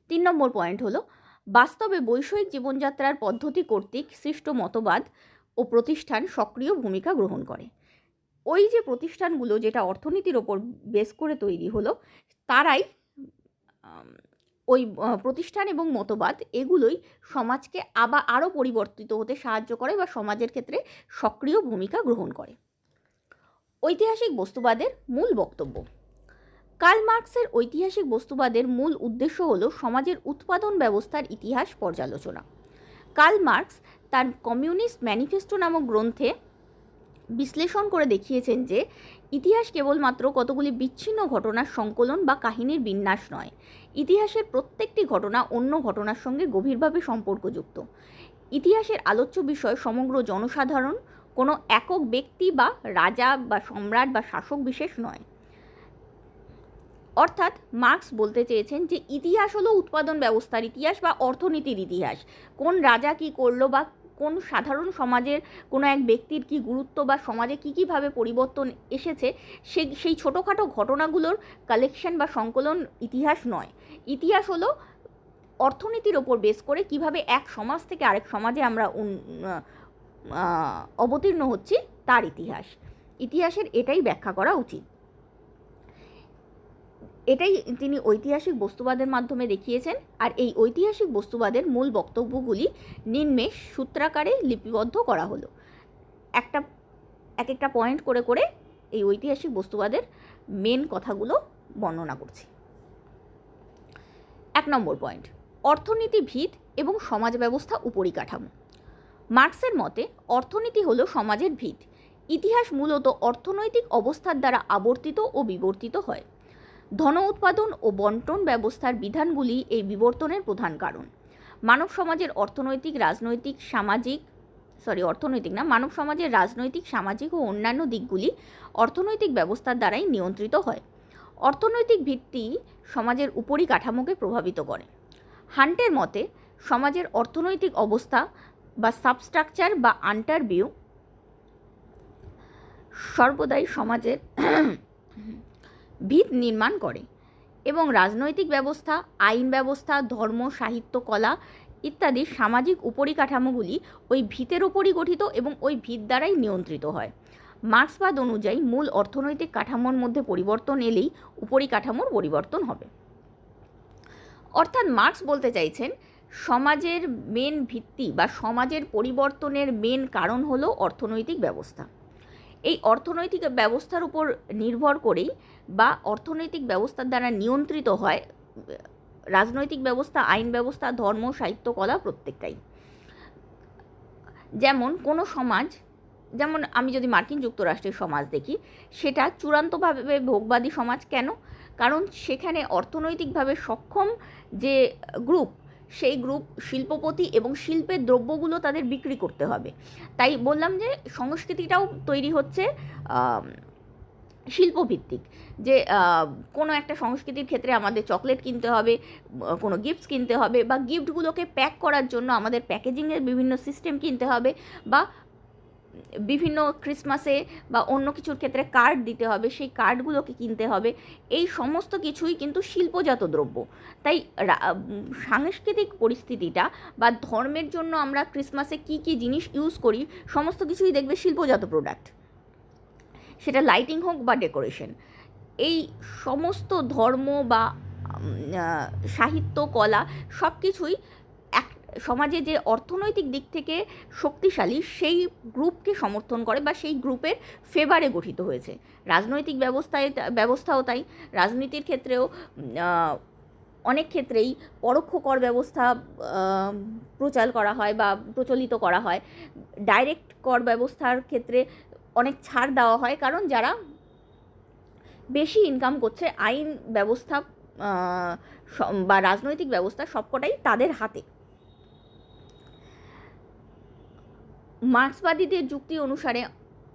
B: 3 নম্বর পয়েন্ট হলো, বাস্তবে বৈষয়িক জীবনযাত্রার পদ্ধতি কর্তৃক সৃষ্ট মতবাদ ও প্রতিষ্ঠান সক্রিয় ভূমিকা গ্রহণ করে। ওই যে প্রতিষ্ঠানগুলো যেটা অর্থনীতির ওপর বেস করে তৈরি হলো, তারাই ওই প্রতিষ্ঠান এবং মতবাদ এগুলোই সমাজকে আরও পরিবর্তিত হতে সাহায্য করে বা সমাজের ক্ষেত্রে সক্রিয় ভূমিকা গ্রহণ করে। ঐতিহাসিক বস্তুবাদের মূল বক্তব্য। কার্ল মার্কসের ঐতিহাসিক বস্তুবাদের মূল উদ্দেশ্য হল সমাজের উৎপাদন ব্যবস্থার ইতিহাস পর্যালোচনা। কার্ল মার্কস তার কমিউনিস্ট ম্যানিফেস্টো নামক গ্রন্থে বিশ্লেষণ করে দেখিয়েছেন যে ইতিহাস কেবলমাত্র কতগুলি বিচ্ছিন্ন ঘটনার সংকলন বা কাহিনীর বিন্যাস নয়। ইতিহাসের প্রত্যেকটি ঘটনা অন্য ঘটনার সঙ্গে গভীরভাবে সম্পর্কযুক্ত। ইতিহাসের আলোচ্য বিষয় সমগ্র জনসাধারণ, কোনো একক ব্যক্তি বা রাজা বা সম্রাট বা শাসক বিশেষ নয়। অর্থাৎ মার্কস বলতে চেয়েছেন যে ইতিহাস হলো উৎপাদন ব্যবস্থার ইতিহাস বা অর্থনীতির ইতিহাস। কোন রাজা কী করলো বা কোন সাধারণ সমাজের কোনো এক ব্যক্তির কী গুরুত্ব বা সমাজে কীভাবে পরিবর্তন এসেছে সেই ছোটোখাটো ঘটনাগুলোর কালেকশন বা সংকলন ইতিহাস নয়। ইতিহাস হলো অর্থনীতির ওপর বেস করে কিভাবে এক সমাজ থেকে আরেক সমাজে আমরা অবতীর্ণ হচ্ছি তার ইতিহাস। ইতিহাসের এটাই ব্যাখ্যা করা উচিত। এটাই তিনি ঐতিহাসিক বস্তুবাদের মাধ্যমে দেখিয়েছেন। আর এই ঐতিহাসিক বস্তুবাদের মূল বক্তব্যগুলি নিম্নে সূত্রাকারে লিপিবদ্ধ করা হলো। এক একটা পয়েন্ট করে করে এই ঐতিহাসিক বস্তুবাদের মেন কথাগুলো বর্ণনা করছি। 1 নম্বর পয়েন্ট, অর্থনীতি ভিত এবং সমাজ ব্যবস্থা উপরিকাঠামো। মার্কসের মতে অর্থনীতি হল সমাজের ভিত। ইতিহাস মূলত অর্থনৈতিক অবস্থার দ্বারা আবর্তিত ও বিবর্তিত হয়। ধন উৎপাদন ও বন্টন ব্যবস্থার বিধানগুলি এই বিবর্তনের প্রধান কারণ। মানব সমাজের মানব সমাজের রাজনৈতিক, সামাজিক ও অন্যান্য দিকগুলি অর্থনৈতিক ব্যবস্থার দ্বারাই নিয়ন্ত্রিত হয়। অর্থনৈতিক ভিত্তি সমাজের উপরিকাঠামোকে প্রভাবিত করে। হান্টের মতে সমাজের অর্থনৈতিক অবস্থা বা সাবস্ট্রাকচার বা আন্টারভিউ সর্বদাই সমাজের ভিত নির্মাণ করে এবং রাজনৈতিক ব্যবস্থা, আইন ব্যবস্থা, ধর্ম, সাহিত্য, কলা ইত্যাদি সামাজিক উপরিকাঠামোগুলি ওই ভিতের ওপরই গঠিত এবং ওই ভিত দ্বারাই নিয়ন্ত্রিত হয়। মার্ক্সবাদ অনুযায়ী মূল অর্থনৈতিক কাঠামোর মধ্যে পরিবর্তন এলেই উপরিকাঠামোর পরিবর্তন হবে। অর্থাৎ মার্ক্স বলতে চাইছেন সমাজের মেন ভিত্তি বা সমাজের পরিবর্তনের মেন কারণ হলো অর্থনৈতিক ব্যবস্থা। এই অর্থনৈতিক ব্যবস্থার উপর নির্ভর করেই বা অর্থনৈতিক ব্যবস্থার দ্বারা নিয়ন্ত্রিত হয় রাজনৈতিক ব্যবস্থা, আইন ব্যবস্থা, ধর্ম, সাহিত্য, কলা প্রত্যেকটাই। যেমন কোনো সমাজ, যেমন আমি যদি মার্কিন যুক্তরাষ্ট্রের সমাজ দেখি, সেটা চূড়ান্তভাবে ভোগবাদী সমাজ। কেন? কারণ সেখানে অর্থনৈতিকভাবে সক্ষম যে গ্রুপ, সেই গ্রুপ শিল্পপতি এবং শিল্পের দ্রব্যগুলো তাদের বিক্রি করতে হবে। তাই বললাম যে সংস্কৃতিটাও তৈরি হচ্ছে শিল্পভিত্তিক, যে কোনো একটা সংস্কৃতির ক্ষেত্রে আমাদের চকলেট কিনতে হবে, কোনো গিফটস কিনতে হবে, বা গিফটগুলোকে প্যাক করার জন্য আমাদের প্যাকেজিংয়ের বিভিন্ন সিস্টেম কিনতে হবে, বা বিভিন্ন ক্রিসমাসে বা অন্য কিছুর ক্ষেত্রে কার্ড দিতে হবে, সেই কার্ডগুলোকে কিনতে হবে। এই সমস্ত কিছুই কিন্তু শিল্পজাত দ্রব্য। তাই সাংস্কৃতিক পরিস্থিতিটা বা ধর্মের জন্য আমরা ক্রিসমাসে কী কী জিনিস ইউজ করি, সমস্ত কিছুই দেখবে শিল্পজাত প্রোডাক্ট, সেটা লাইটিং হোক বা ডেকোরেশন। এই সমস্ত ধর্ম বা সাহিত্য, কলা সব কিছুই এক সমাজে যে অর্থনৈতিক দিক থেকে শক্তিশালী সেই গ্রুপকে সমর্থন করে বা সেই গ্রুপের ফেভারে গঠিত হয়েছে। রাজনৈতিক ব্যবস্থাও তাই। রাজনীতির ক্ষেত্রেও অনেক ক্ষেত্রেই পরোক্ষ কর ব্যবস্থা প্রচার করা হয় বা প্রচলিত করা হয়। ডাইরেক্ট কর ব্যবস্থার ক্ষেত্রে অনেক ছাড় দেওয়া হয়, কারণ যারা বেশি ইনকাম করছে, আইন ব্যবস্থা বা রাজনৈতিক ব্যবস্থা সবকটাই তাদের হাতে। মার্ক্সবাদীদের যুক্তি অনুসারে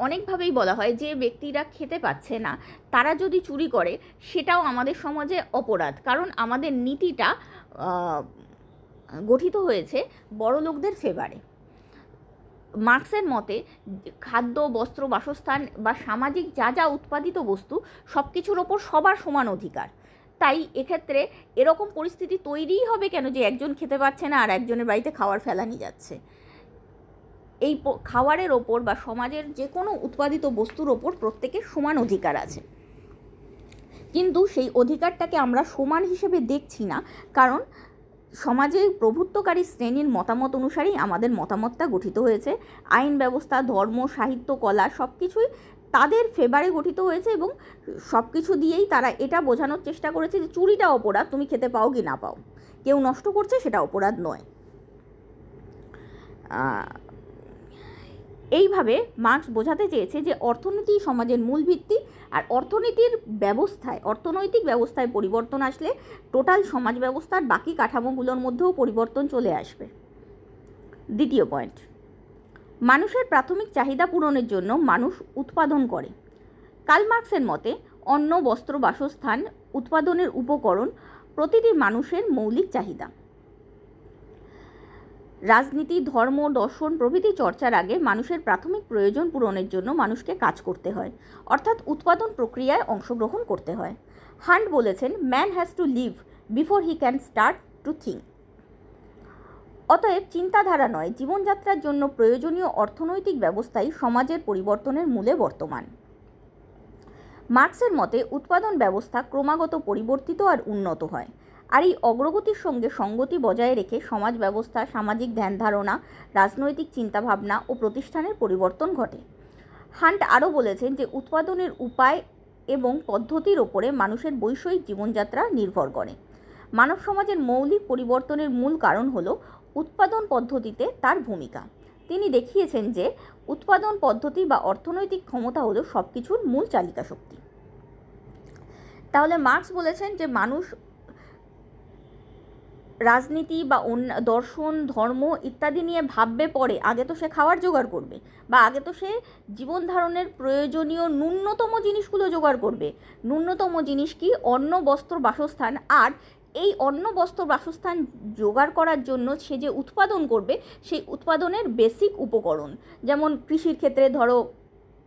B: অনেকভাবেই বলা হয় যে ব্যক্তিরা খেতে পাচ্ছে না, তারা যদি চুরি করে সেটাও আমাদের সমাজে অপরাধ, কারণ আমাদের নীতিটা গঠিত হয়েছে বড়লোকদের ফেভারে। মার্ক্সের মতে খাদ্য, বস্ত্র, বাসস্থান বা সামাজিক যা যা উৎপাদিত বস্তু সব কিছুর ওপর সবার সমান অধিকার। তাই এক্ষেত্রে এরকম পরিস্থিতি তৈরিই হবে কেন যে একজন খেতে পাচ্ছে না আর একজনের বাড়িতে খাবার ফেলানি যাচ্ছে। এই খাবারের ওপর বা সমাজের যে কোনো উৎপাদিত বস্তুর ওপর প্রত্যেকের সমান অধিকার আছে, কিন্তু সেই অধিকারটাকে আমরা সমান হিসেবে দেখছি না, কারণ সমাজে প্রভুত্বকারী শ্রেণীর মতামত অনুসারেই আমাদের মতামতটা গঠিত হয়েছে। আইন ব্যবস্থা, ধর্ম, সাহিত্য, কলা সব কিছুই তাদের ফেভারে গঠিত হয়েছে এবং সব কিছু দিয়েই তারা এটা বোঝানোর চেষ্টা করেছে যে চুরিটা অপরাধ, তুমি খেতে পাও কি না পাও, কেউ নষ্ট করছে সেটা অপরাধ নয়। এইভাবে মার্ক্স বোঝাতে চেয়েছে যে অর্থনীতি সমাজের মূল ভিত্তি, আর অর্থনৈতিক ব্যবস্থায় পরিবর্তন আসলে টোটাল সমাজ ব্যবস্থার বাকি কাঠামোগুলোর মধ্যেও পরিবর্তন চলে আসবে। দ্বিতীয় পয়েন্ট, মানুষের প্রাথমিক চাহিদা পূরণের জন্য মানুষ উৎপাদন করে। কার্ল মার্ক্সের মতে অন্ন, বস্ত্র, বাসস্থান উৎপাদনের উপকরণ প্রতিটি মানুষের মৌলিক চাহিদা। রাজনীতি, ধর্ম, দর্শন প্রভৃতি চর্চার আগে মানুষের প্রাথমিক প্রয়োজন পূরণের জন্য মানুষকে কাজ করতে হয়, অর্থাৎ উৎপাদন প্রক্রিয়ায় অংশগ্রহণ করতে হয়। হান্ট বলেছেন, man has to live before he can start to think. অতএব চিন্তাধারা নয়, জীবনযাত্রার জন্য প্রয়োজনীয় অর্থনৈতিক ব্যবস্থাই সমাজের পরিবর্তনের মূলে বর্তমান। মার্ক্সের মতে উৎপাদন ব্যবস্থা ক্রমাগত পরিবর্তিত আর উন্নত হয়, আর এই অগ্রগতির সঙ্গে সঙ্গতি বজায় রেখে সমাজ ব্যবস্থা, সামাজিক ধ্যান ধারণা, রাজনৈতিক চিন্তাভাবনা ও প্রতিষ্ঠানের পরিবর্তন ঘটে। হান্ট আরও বলেছেন যে উৎপাদনের উপায় এবং পদ্ধতির ওপরে মানুষের বৈষয়িক জীবনযাত্রা নির্ভর করে। মানব সমাজের মৌলিক পরিবর্তনের মূল কারণ হলো উৎপাদন পদ্ধতিতে তার ভূমিকা। তিনি দেখিয়েছেন যে উৎপাদন পদ্ধতি বা অর্থনৈতিক ক্ষমতা হলো সব কিছুর মূল চালিকা শক্তি। তাহলে মার্কস বলেছেন যে মানুষ রাজনীতি বা দর্শন, ধর্ম ইত্যাদি নিয়ে ভাববে পরে, আগে তো সে খাওয়ার জোগাড় করবে, বা আগে তো সে জীবন ধারণের প্রয়োজনীয় ন্যূনতম জিনিসগুলো জোগাড় করবে। ন্যূনতম জিনিস কি? অন্ন, বস্ত্র, বাসস্থান। আর এই অন্ন, বস্ত্র, বাসস্থান জোগাড় করার জন্য সে যে উৎপাদন করবে, সেই উৎপাদনের বেসিক উপকরণ, যেমন কৃষির ক্ষেত্রে ধরো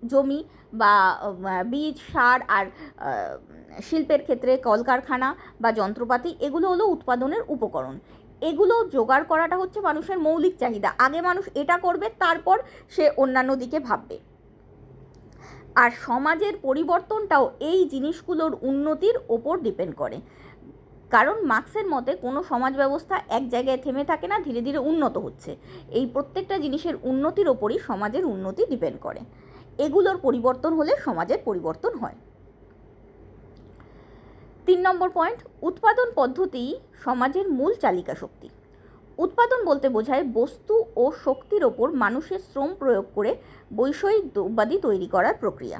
B: জমি বা বীজ, সার, আর শিল্পের ক্ষেত্রে কলকারখানা বা যন্ত্রপাতি, এগুলো হলো উৎপাদনের উপকরণ। এগুলো জোগাড় করাটা হচ্ছে মানুষের মৌলিক চাহিদা। আগে মানুষ এটা করবে, তারপর সে অন্যান্য দিকে ভাববে। আর সমাজের পরিবর্তনটাও এই জিনিসগুলোর উন্নতির ওপর ডিপেন্ড করে। কারণ মার্কসের মতে কোনো সমাজ ব্যবস্থা এক জায়গায় থেমে থাকে না, ধীরে ধীরে উন্নত হচ্ছে। এই প্রত্যেকটা জিনিসের উন্নতির ওপরই সমাজের উন্নতি ডিপেন্ড করে। এগুলোর পরিবর্তন হলে সমাজের পরিবর্তন হয়। 3 নম্বর পয়েন্ট, উৎপাদন পদ্ধতি সমাজের মূল চালিকা শক্তি। উৎপাদন বলতে বোঝায় বস্তু ও শক্তির ওপর মানুষের শ্রম প্রয়োগ করে বৈষয়িক দ্রব্যাদি তৈরি করার প্রক্রিয়া।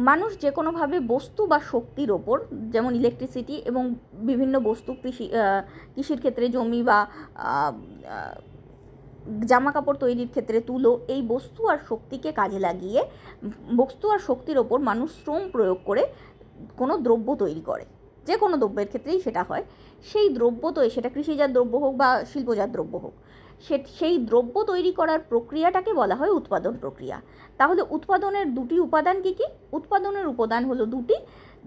B: মানুষ যে কোনোভাবে বস্তু বা শক্তির ওপর, যেমন ইলেকট্রিসিটি এবং বিভিন্ন বস্তু, কৃষির ক্ষেত্রে জমি বা জামা কাপড় তৈরির ক্ষেত্রে তুলো, এই বস্তু আর শক্তিকে কাজে লাগিয়ে বস্তু আর শক্তির ওপর মানুষ শ্রম প্রয়োগ করে কোনো দ্রব্য তৈরি করে। যে কোনো দ্রব্যের ক্ষেত্রেই সেটা হয়। সেই দ্রব্য সেটা কৃষিজাত দ্রব্য হোক বা শিল্পজাত দ্রব্য হোক, সেই দ্রব্য তৈরি করার প্রক্রিয়াটাকে বলা হয় উৎপাদন প্রক্রিয়া। তাহলে উৎপাদনের দুটি উপাদান কী কী? উৎপাদনের উপাদান হলো দুটি,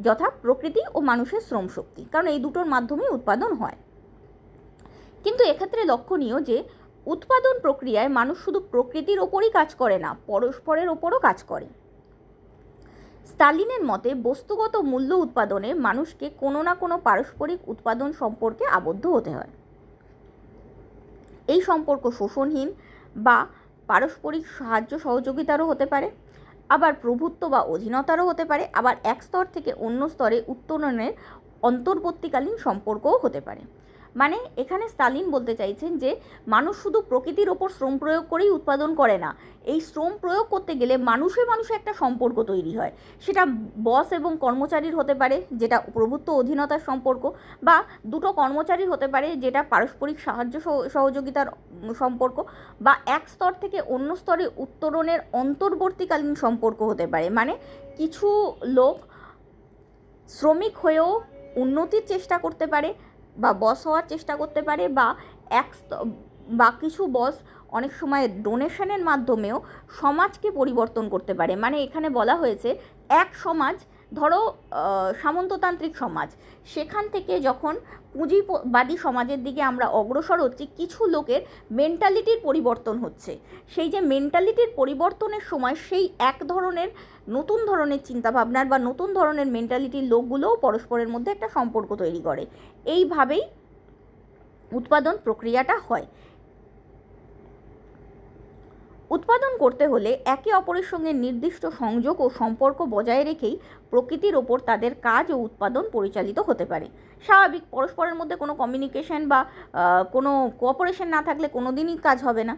B: যথা প্রকৃতি ও মানুষের শ্রম শক্তি, কারণ এই দুটোর মাধ্যমেই উৎপাদন হয়। কিন্তু এক্ষেত্রে লক্ষণীয় যে উৎপাদন প্রক্রিয়ায় মানুষ শুধু প্রকৃতির ওপরই কাজ করে না, পরস্পরের ওপরও কাজ করে। স্টালিনের মতে বস্তুগত মূল্য উৎপাদনে মানুষকে কোনো না কোনো পারস্পরিক উৎপাদন সম্পর্কে আবদ্ধ হতে হয়। এই সম্পর্ক শোষণহীন বা পারস্পরিক সাহায্য সহযোগিতারও হতে পারে, আবার প্রভুত্ব বা অধীনতারও হতে পারে, আবার এক স্তর থেকে অন্য স্তরে উত্তরণের অন্তর্বর্তীকালীন সম্পর্কও হতে পারে। মানে এখানে স্টালিন বলতে চাইছেন যে মানুষ শুধু প্রকৃতির ওপর শ্রম প্রয়োগ করেই উৎপাদন করে না, এই শ্রম প্রয়োগ করতে গেলে মানুষে একটা সম্পর্ক তৈরি হয়। সেটা বস এবং কর্মচারীর হতে পারে, যেটা প্রভুত্ব অধীনতার সম্পর্ক, বা দুটো কর্মচারীর হতে পারে, যেটা পারস্পরিক সাহায্য সহযোগিতার সম্পর্ক, বা এক স্তর থেকে অন্য স্তরে উত্তরণের অন্তর্বর্তীকালীন সম্পর্ক হতে পারে। মানে কিছু লোক শ্রমিক হয়েও উন্নতির চেষ্টা করতে পারে বা বস হওয়ার চেষ্টা করতে পারে, বা কিছু বস অনেক সময় ডোনেশনের মাধ্যমেও সমাজকে পরিবর্তন করতে পারে। মানে এখানে বলা হয়েছে এক সমাজ, ধরো সামন্ততান্ত্রিক সমাজ, সেখান থেকে যখন পুঁজিবাদী সমাজের দিকে আমরা অগ্রসর হচ্ছি, কিছু লোকের মেন্টালিটির পরিবর্তন হচ্ছে। সেই যে মেন্টালিটির পরিবর্তনের সময় সেই এক ধরনের নতুন ধরনের চিন্তাভাবনার বা নতুন ধরনের মেন্টালিটির লোকগুলোও পরস্পরের মধ্যে একটা সম্পর্ক তৈরি করে। এইভাবেই উৎপাদন প্রক্রিয়াটা হয়। উৎপাদন করতে হলে একে অপরের সঙ্গে নির্দিষ্ট সংযোগ ও সম্পর্ক বজায় রেখেই প্রকৃতির ওপর তাদের কাজ ও উৎপাদন পরিচালিত হতে পারে। স্বাভাবিক, পরস্পরের মধ্যে কোনো কমিউনিকেশন বা কোনো কোঅপারেশন না থাকলে কোনো দিনই কাজ হবে না।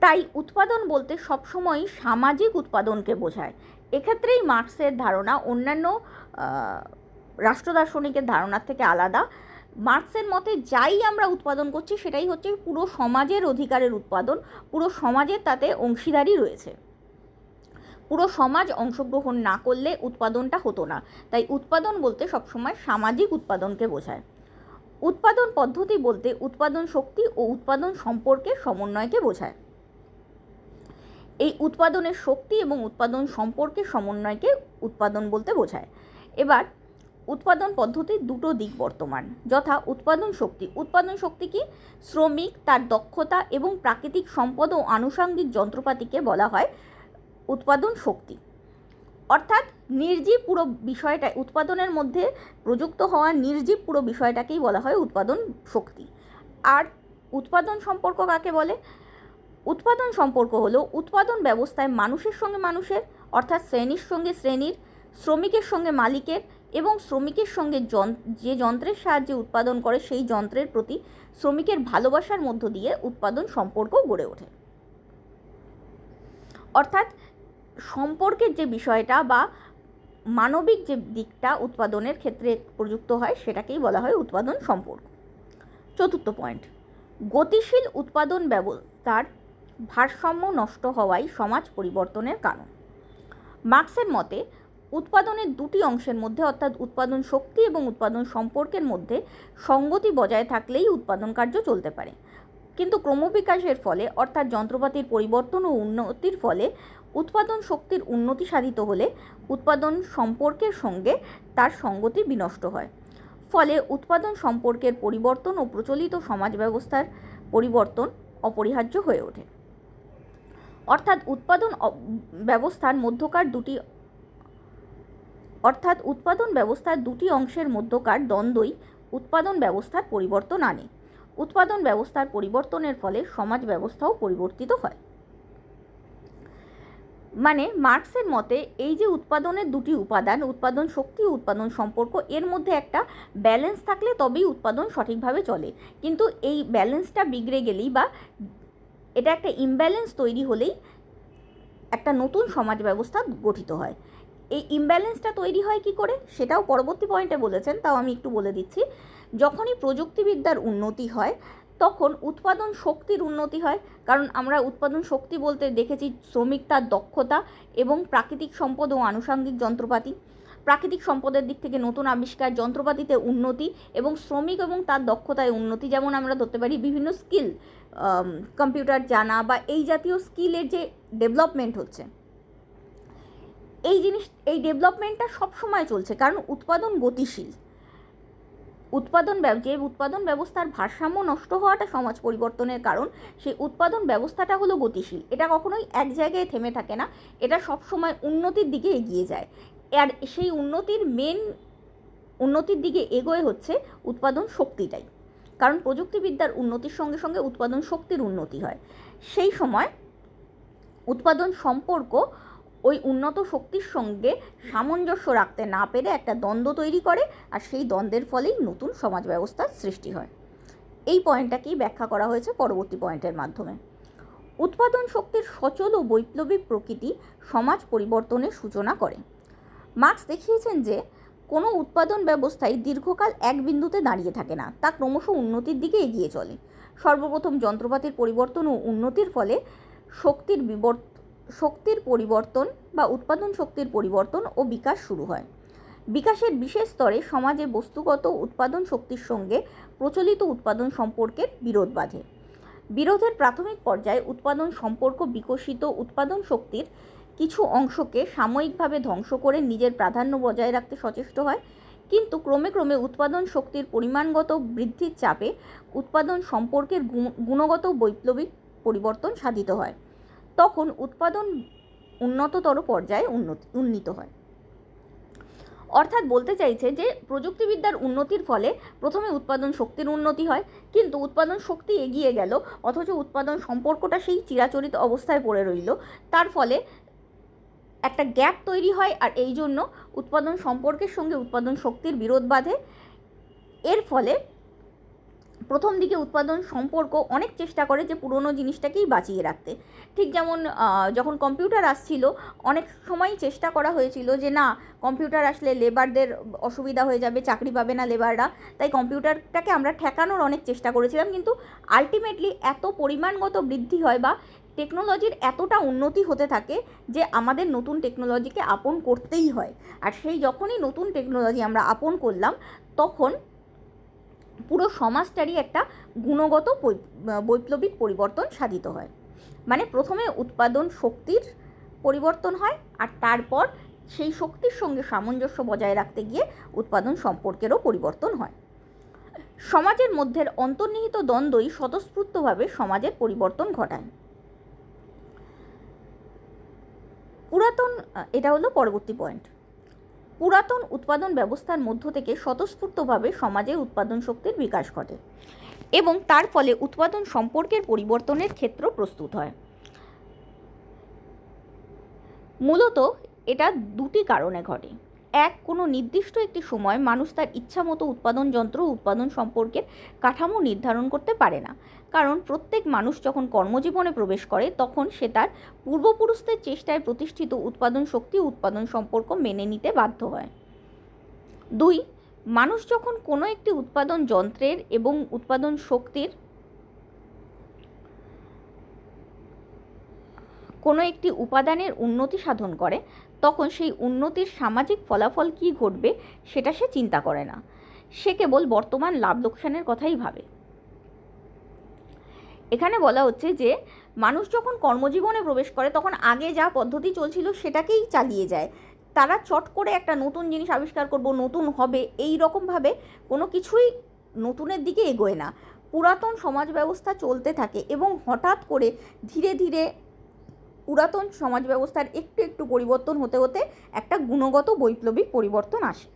B: তাই উৎপাদন বলতে সবসময়ই সামাজিক উৎপাদনকে বোঝায়। এক্ষেত্রেই মার্কসের ধারণা অন্যান্য রাষ্ট্র দার্শনিকের ধারণার থেকে আলাদা। মার্কসের মতে যাই আমরা উৎপাদন করছি সেটাই হচ্ছে পুরো সমাজের অধিকারের উৎপাদন, পুরো সমাজের তাতে অংশীদারি রয়েছে। পুরো সমাজ অংশগ্রহণ না করলে উৎপাদনটা হতো না। তাই উৎপাদন বলতে সবসময় সামাজিক উৎপাদনকে বোঝায়। উৎপাদন পদ্ধতি বলতে উৎপাদন শক্তি ও উৎপাদন সম্পর্কের সমন্বয়কে বোঝায়। এই উৎপাদনের শক্তি এবং উৎপাদন সম্পর্কের সমন্বয়কে উৎপাদন বলতে বোঝায়। এবার উৎপাদন পদ্ধতির দুটো দিক বর্তমান, যথা উৎপাদন শক্তি। উৎপাদন শক্তি কি? শ্রমিক, তার দক্ষতা এবং প্রাকৃতিক সম্পদ ও আনুষঙ্গিক যন্ত্রপাতিকে বলা হয় উৎপাদন শক্তি। অর্থাৎ নির্জীব পুরো বিষয়টা, উৎপাদনের মধ্যে প্রযুক্ত হওয়া নির্জীব পুরো বিষয়টাকেই বলা হয় উৎপাদন শক্তি। আর উৎপাদন সম্পর্ক কাকে বলে? উৎপাদন সম্পর্ক হলো উৎপাদন ব্যবস্থায় মানুষের সঙ্গে মানুষের, অর্থাৎ শ্রেণীর সঙ্গে শ্রেণীর, শ্রমিকের সঙ্গে মালিকের এবং শ্রমিকের সঙ্গে যে যন্ত্রের সাহায্যে উৎপাদন করে সেই যন্ত্রের প্রতি শ্রমিকের ভালোবাসার মধ্য দিয়ে উৎপাদন সম্পর্ক গড়ে ওঠে। অর্থাৎ সম্পর্কের যে বিষয়টা বা মানবিক যে দিকটা উৎপাদনের ক্ষেত্রে প্রযুক্ত হয় সেটাকেই বলা হয় উৎপাদন সম্পর্ক। চতুর্থ পয়েন্ট, গতিশীল উৎপাদন ব্যবস্থার ভারসাম্য নষ্ট হওয়াই সমাজ পরিবর্তনের কারণ। মার্কসের মতে উৎপাদনের দুটি অংশের মধ্যে অর্থাৎ উৎপাদন শক্তি এবং উৎপাদন সম্পর্কের মধ্যে সঙ্গতি বজায় থাকলেই উৎপাদন কার্য চলতে পারে, কিন্তু ক্রমবিকাশের ফলে অর্থাৎ যন্ত্রপাতির পরিবর্তন ও উন্নতির ফলে উৎপাদন শক্তির উন্নতি সাধিত হলে উৎপাদন সম্পর্কের সঙ্গে তার সঙ্গতি বিনষ্ট হয়। ফলে উৎপাদন সম্পর্কের পরিবর্তন ও প্রচলিত সমাজ ব্যবস্থার পরিবর্তন অপরিহার্য হয়ে ওঠে। অর্থাৎ উৎপাদন ব্যবস্থার দুটি অংশের মধ্যকার দ্বন্দ্বই উৎপাদন ব্যবস্থার পরিবর্তন আনে। উৎপাদন ব্যবস্থার পরিবর্তনের ফলে সমাজ ব্যবস্থাও পরিবর্তিত হয়। মানে মার্কসের মতে এই যে উৎপাদনের দুটি উপাদান, উৎপাদন শক্তি ও উৎপাদন সম্পর্ক, এর মধ্যে একটা ব্যালেন্স থাকলে তবেই উৎপাদন সঠিকভাবে চলে, কিন্তু এই ব্যালেন্সটা বিগড়ে গেলেই বা এটা একটা ইমব্যালেন্স তৈরি হলেই একটা নতুন সমাজ ব্যবস্থা গঠিত হয়। এই ইমব্যালেন্সটা তৈরি হয় কি করে সেটাও পরবর্তী পয়েন্টে বলেছেন, তাও আমি একটু বলে দিচ্ছি। যখনই প্রযুক্তিবিদ্যার উন্নতি হয় তখন উৎপাদন শক্তির উন্নতি হয়, কারণ আমরা উৎপাদন শক্তি বলতে দেখেছি শ্রমিক, তার দক্ষতা এবং প্রাকৃতিক সম্পদ ও আনুষঙ্গিক যন্ত্রপাতি। প্রাকৃতিক সম্পদের দিক থেকে নতুন আবিষ্কার, যন্ত্রপাতিতে উন্নতি এবং শ্রমিক এবং তার দক্ষতায় উন্নতি। যেমন আমরা ধরতে পারি বিভিন্ন স্কিল, কম্পিউটার জানা বা এই জাতীয় স্কিলের যে ডেভেলপমেন্ট হচ্ছে, এই ডেভেলপমেন্টটা সবসময় চলছে, কারণ উৎপাদন গতিশীল। উৎপাদন ব্যবস্থার ভারসাম্য নষ্ট হওয়াটা সমাজ পরিবর্তনের কারণ, সেই উৎপাদন ব্যবস্থাটা হলো গতিশীল। এটা কখনোই এক জায়গায় থেমে থাকে না, এটা সবসময় উন্নতির দিকে এগিয়ে যায়। আর সেই উন্নতির দিকে এগোয় হচ্ছে উৎপাদন শক্তিটাই, কারণ প্রযুক্তিবিদ্যার উন্নতির সঙ্গে সঙ্গে উৎপাদন শক্তির উন্নতি হয়। সেই সময় উৎপাদন সম্পর্ক ওই উন্নত শক্তির সঙ্গে সামঞ্জস্য রাখতে না পেরে একটা দ্বন্দ্ব তৈরি করে, আর সেই দ্বন্দ্বের ফলেই নতুন সমাজ ব্যবস্থার সৃষ্টি হয়। এই পয়েন্টটাকেই ব্যাখ্যা করা হয়েছে পরবর্তী পয়েন্টের মাধ্যমে। উৎপাদন শক্তির সচল ও বৈপ্লবিক প্রকৃতি সমাজ পরিবর্তনের সূচনা করে। মার্কস দেখিয়েছেন যে কোনো উৎপাদন ব্যবস্থায় দীর্ঘকাল এক বিন্দুতে দাঁড়িয়ে থাকে না, তা ক্রমশ উন্নতির দিকে এগিয়ে চলে। সর্বপ্রথম যন্ত্রপাতির পরিবর্তন ও উন্নতির ফলে শক্তির পরিবর্তন বা উৎপাদন শক্তির পরিবর্তন ও বিকাশ শুরু হয়। বিকাশের বিশেষ স্তরে সমাজে বস্তুগত উৎপাদন শক্তির সঙ্গে প্রচলিত উৎপাদন সম্পর্কের বিরোধ বাধে। বিরোধের প্রাথমিক পর্যায়ে উৎপাদন সম্পর্ক বিকশিত উৎপাদন শক্তির কিছু অংশকে সাময়িকভাবে ধ্বংস করে নিজের প্রাধান্য বজায় রাখতে সচেষ্ট হয়, কিন্তু ক্রমে ক্রমে উৎপাদন শক্তির পরিমাণগত বৃদ্ধির চাপে উৎপাদন সম্পর্কের গুণগত বৈপ্লবিক পরিবর্তন সাধিত হয়। তখন উৎপাদন উন্নততর পর্যায়ে উন্নীত হয়। অর্থাৎ বলতে চাইছে যে প্রযুক্তিবিদ্যার উন্নতির ফলে প্রথমে উৎপাদন শক্তির উন্নতি হয়, কিন্তু উৎপাদন শক্তি এগিয়ে গেল অথচ উৎপাদন সম্পর্কটা সেই চিরাচরিত অবস্থায় পড়ে রইল। তার ফলে একটা গ্যাপ তৈরি হয়, আর এই জন্য উৎপাদন সম্পর্কের সঙ্গে উৎপাদন শক্তির বিরোধ বাধে। এর ফলে প্রথম দিকে উৎপাদন সম্পর্ক অনেক চেষ্টা করে যে পুরনো জিনিসটাকেই বাঁচিয়ে রাখতে। ঠিক যেমন যখন কম্পিউটার আসছিল অনেক সময় চেষ্টা করা হয়েছিল যে না, কম্পিউটার আসলে লেবারদের অসুবিধা হয়ে যাবে, চাকরি পাবে না লেবাররা, তাই কম্পিউটারটাকে আমরা ঠেকানোর অনেক চেষ্টা করেছিলাম। কিন্তু আলটিমেটলি এত পরিমাণগত বৃদ্ধি হয় বা টেকনোলজির এতটা উন্নতি হতে থাকে যে আমাদের নতুন টেকনোলজিকে আপন করতেই হয়। আর সেই যখনই নতুন টেকনোলজি আমরা আপন করলাম তখন পুরো সমাজটারই একটা গুণগত বৈপ্লবিক পরিবর্তন সাধিত হয়। মানে প্রথমে উৎপাদন শক্তির পরিবর্তন হয়, আর তারপর সেই শক্তির সঙ্গে সামঞ্জস্য বজায় রাখতে গিয়ে উৎপাদন সম্পর্কেরও পরিবর্তন হয়। সমাজের মধ্যে অন্তর্নিহিত দ্বন্দ্বই স্বতঃস্ফূর্তভাবে সমাজের পরিবর্তন ঘটায়। এটা হলো পরবর্তী পয়েন্ট। পুরাতন উৎপাদন ব্যবস্থার মধ্য থেকে স্বতঃস্ফূর্তভাবে সমাজে উৎপাদন শক্তির বিকাশ ঘটে এবং তার ফলে উৎপাদন সম্পর্কের পরিবর্তনের ক্ষেত্র প্রস্তুত হয়। মূলত এটা দুটি কারণে ঘটে। এক, কোনো নির্দিষ্ট একটি সময় মানুষ তার ইচ্ছামতো উৎপাদন যন্ত্র উৎপাদন সম্পর্কের কাঠামো নির্ধারণ করতে পারে না, কারণ প্রত্যেক মানুষ যখন কর্মজীবনে প্রবেশ করে তখন সে তার পূর্বপুরুষদের চেষ্টায় প্রতিষ্ঠিত উৎপাদন শক্তি ও উৎপাদন সম্পর্ক মেনে নিতে বাধ্য হয়। দুই, মানুষ যখন কোনো একটি উৎপাদন যন্ত্রের এবং উৎপাদন শক্তির কোনো একটি উপাদানের উন্নতি সাধন করে তখন সেই উন্নতির সামাজিক ফলাফল কী ঘটবে সেটা সে চিন্তা করে না, সে কেবল বর্তমান লাভ লোকসানের কথাই ভাবে। এখানে বলা হচ্ছে যে মানুষ যখন কর্মজীবনে প্রবেশ করে তখন আগে যা পদ্ধতি চলছিল সেটাকেই চালিয়ে যায়, তারা চট করে একটা নতুন জিনিস আবিষ্কার করব, নতুন হবে, এই রকমভাবে কোনো কিছুই নতুনের দিকে এগোয় না। পুরাতন সমাজ ব্যবস্থা চলতে থাকে এবং হঠাৎ করে ধীরে ধীরে পুরাতন সমাজ ব্যবস্থার একটু একটু পরিবর্তন হতে হতে একটা গুণগত বৈপ্লবিক পরিবর্তন আসে।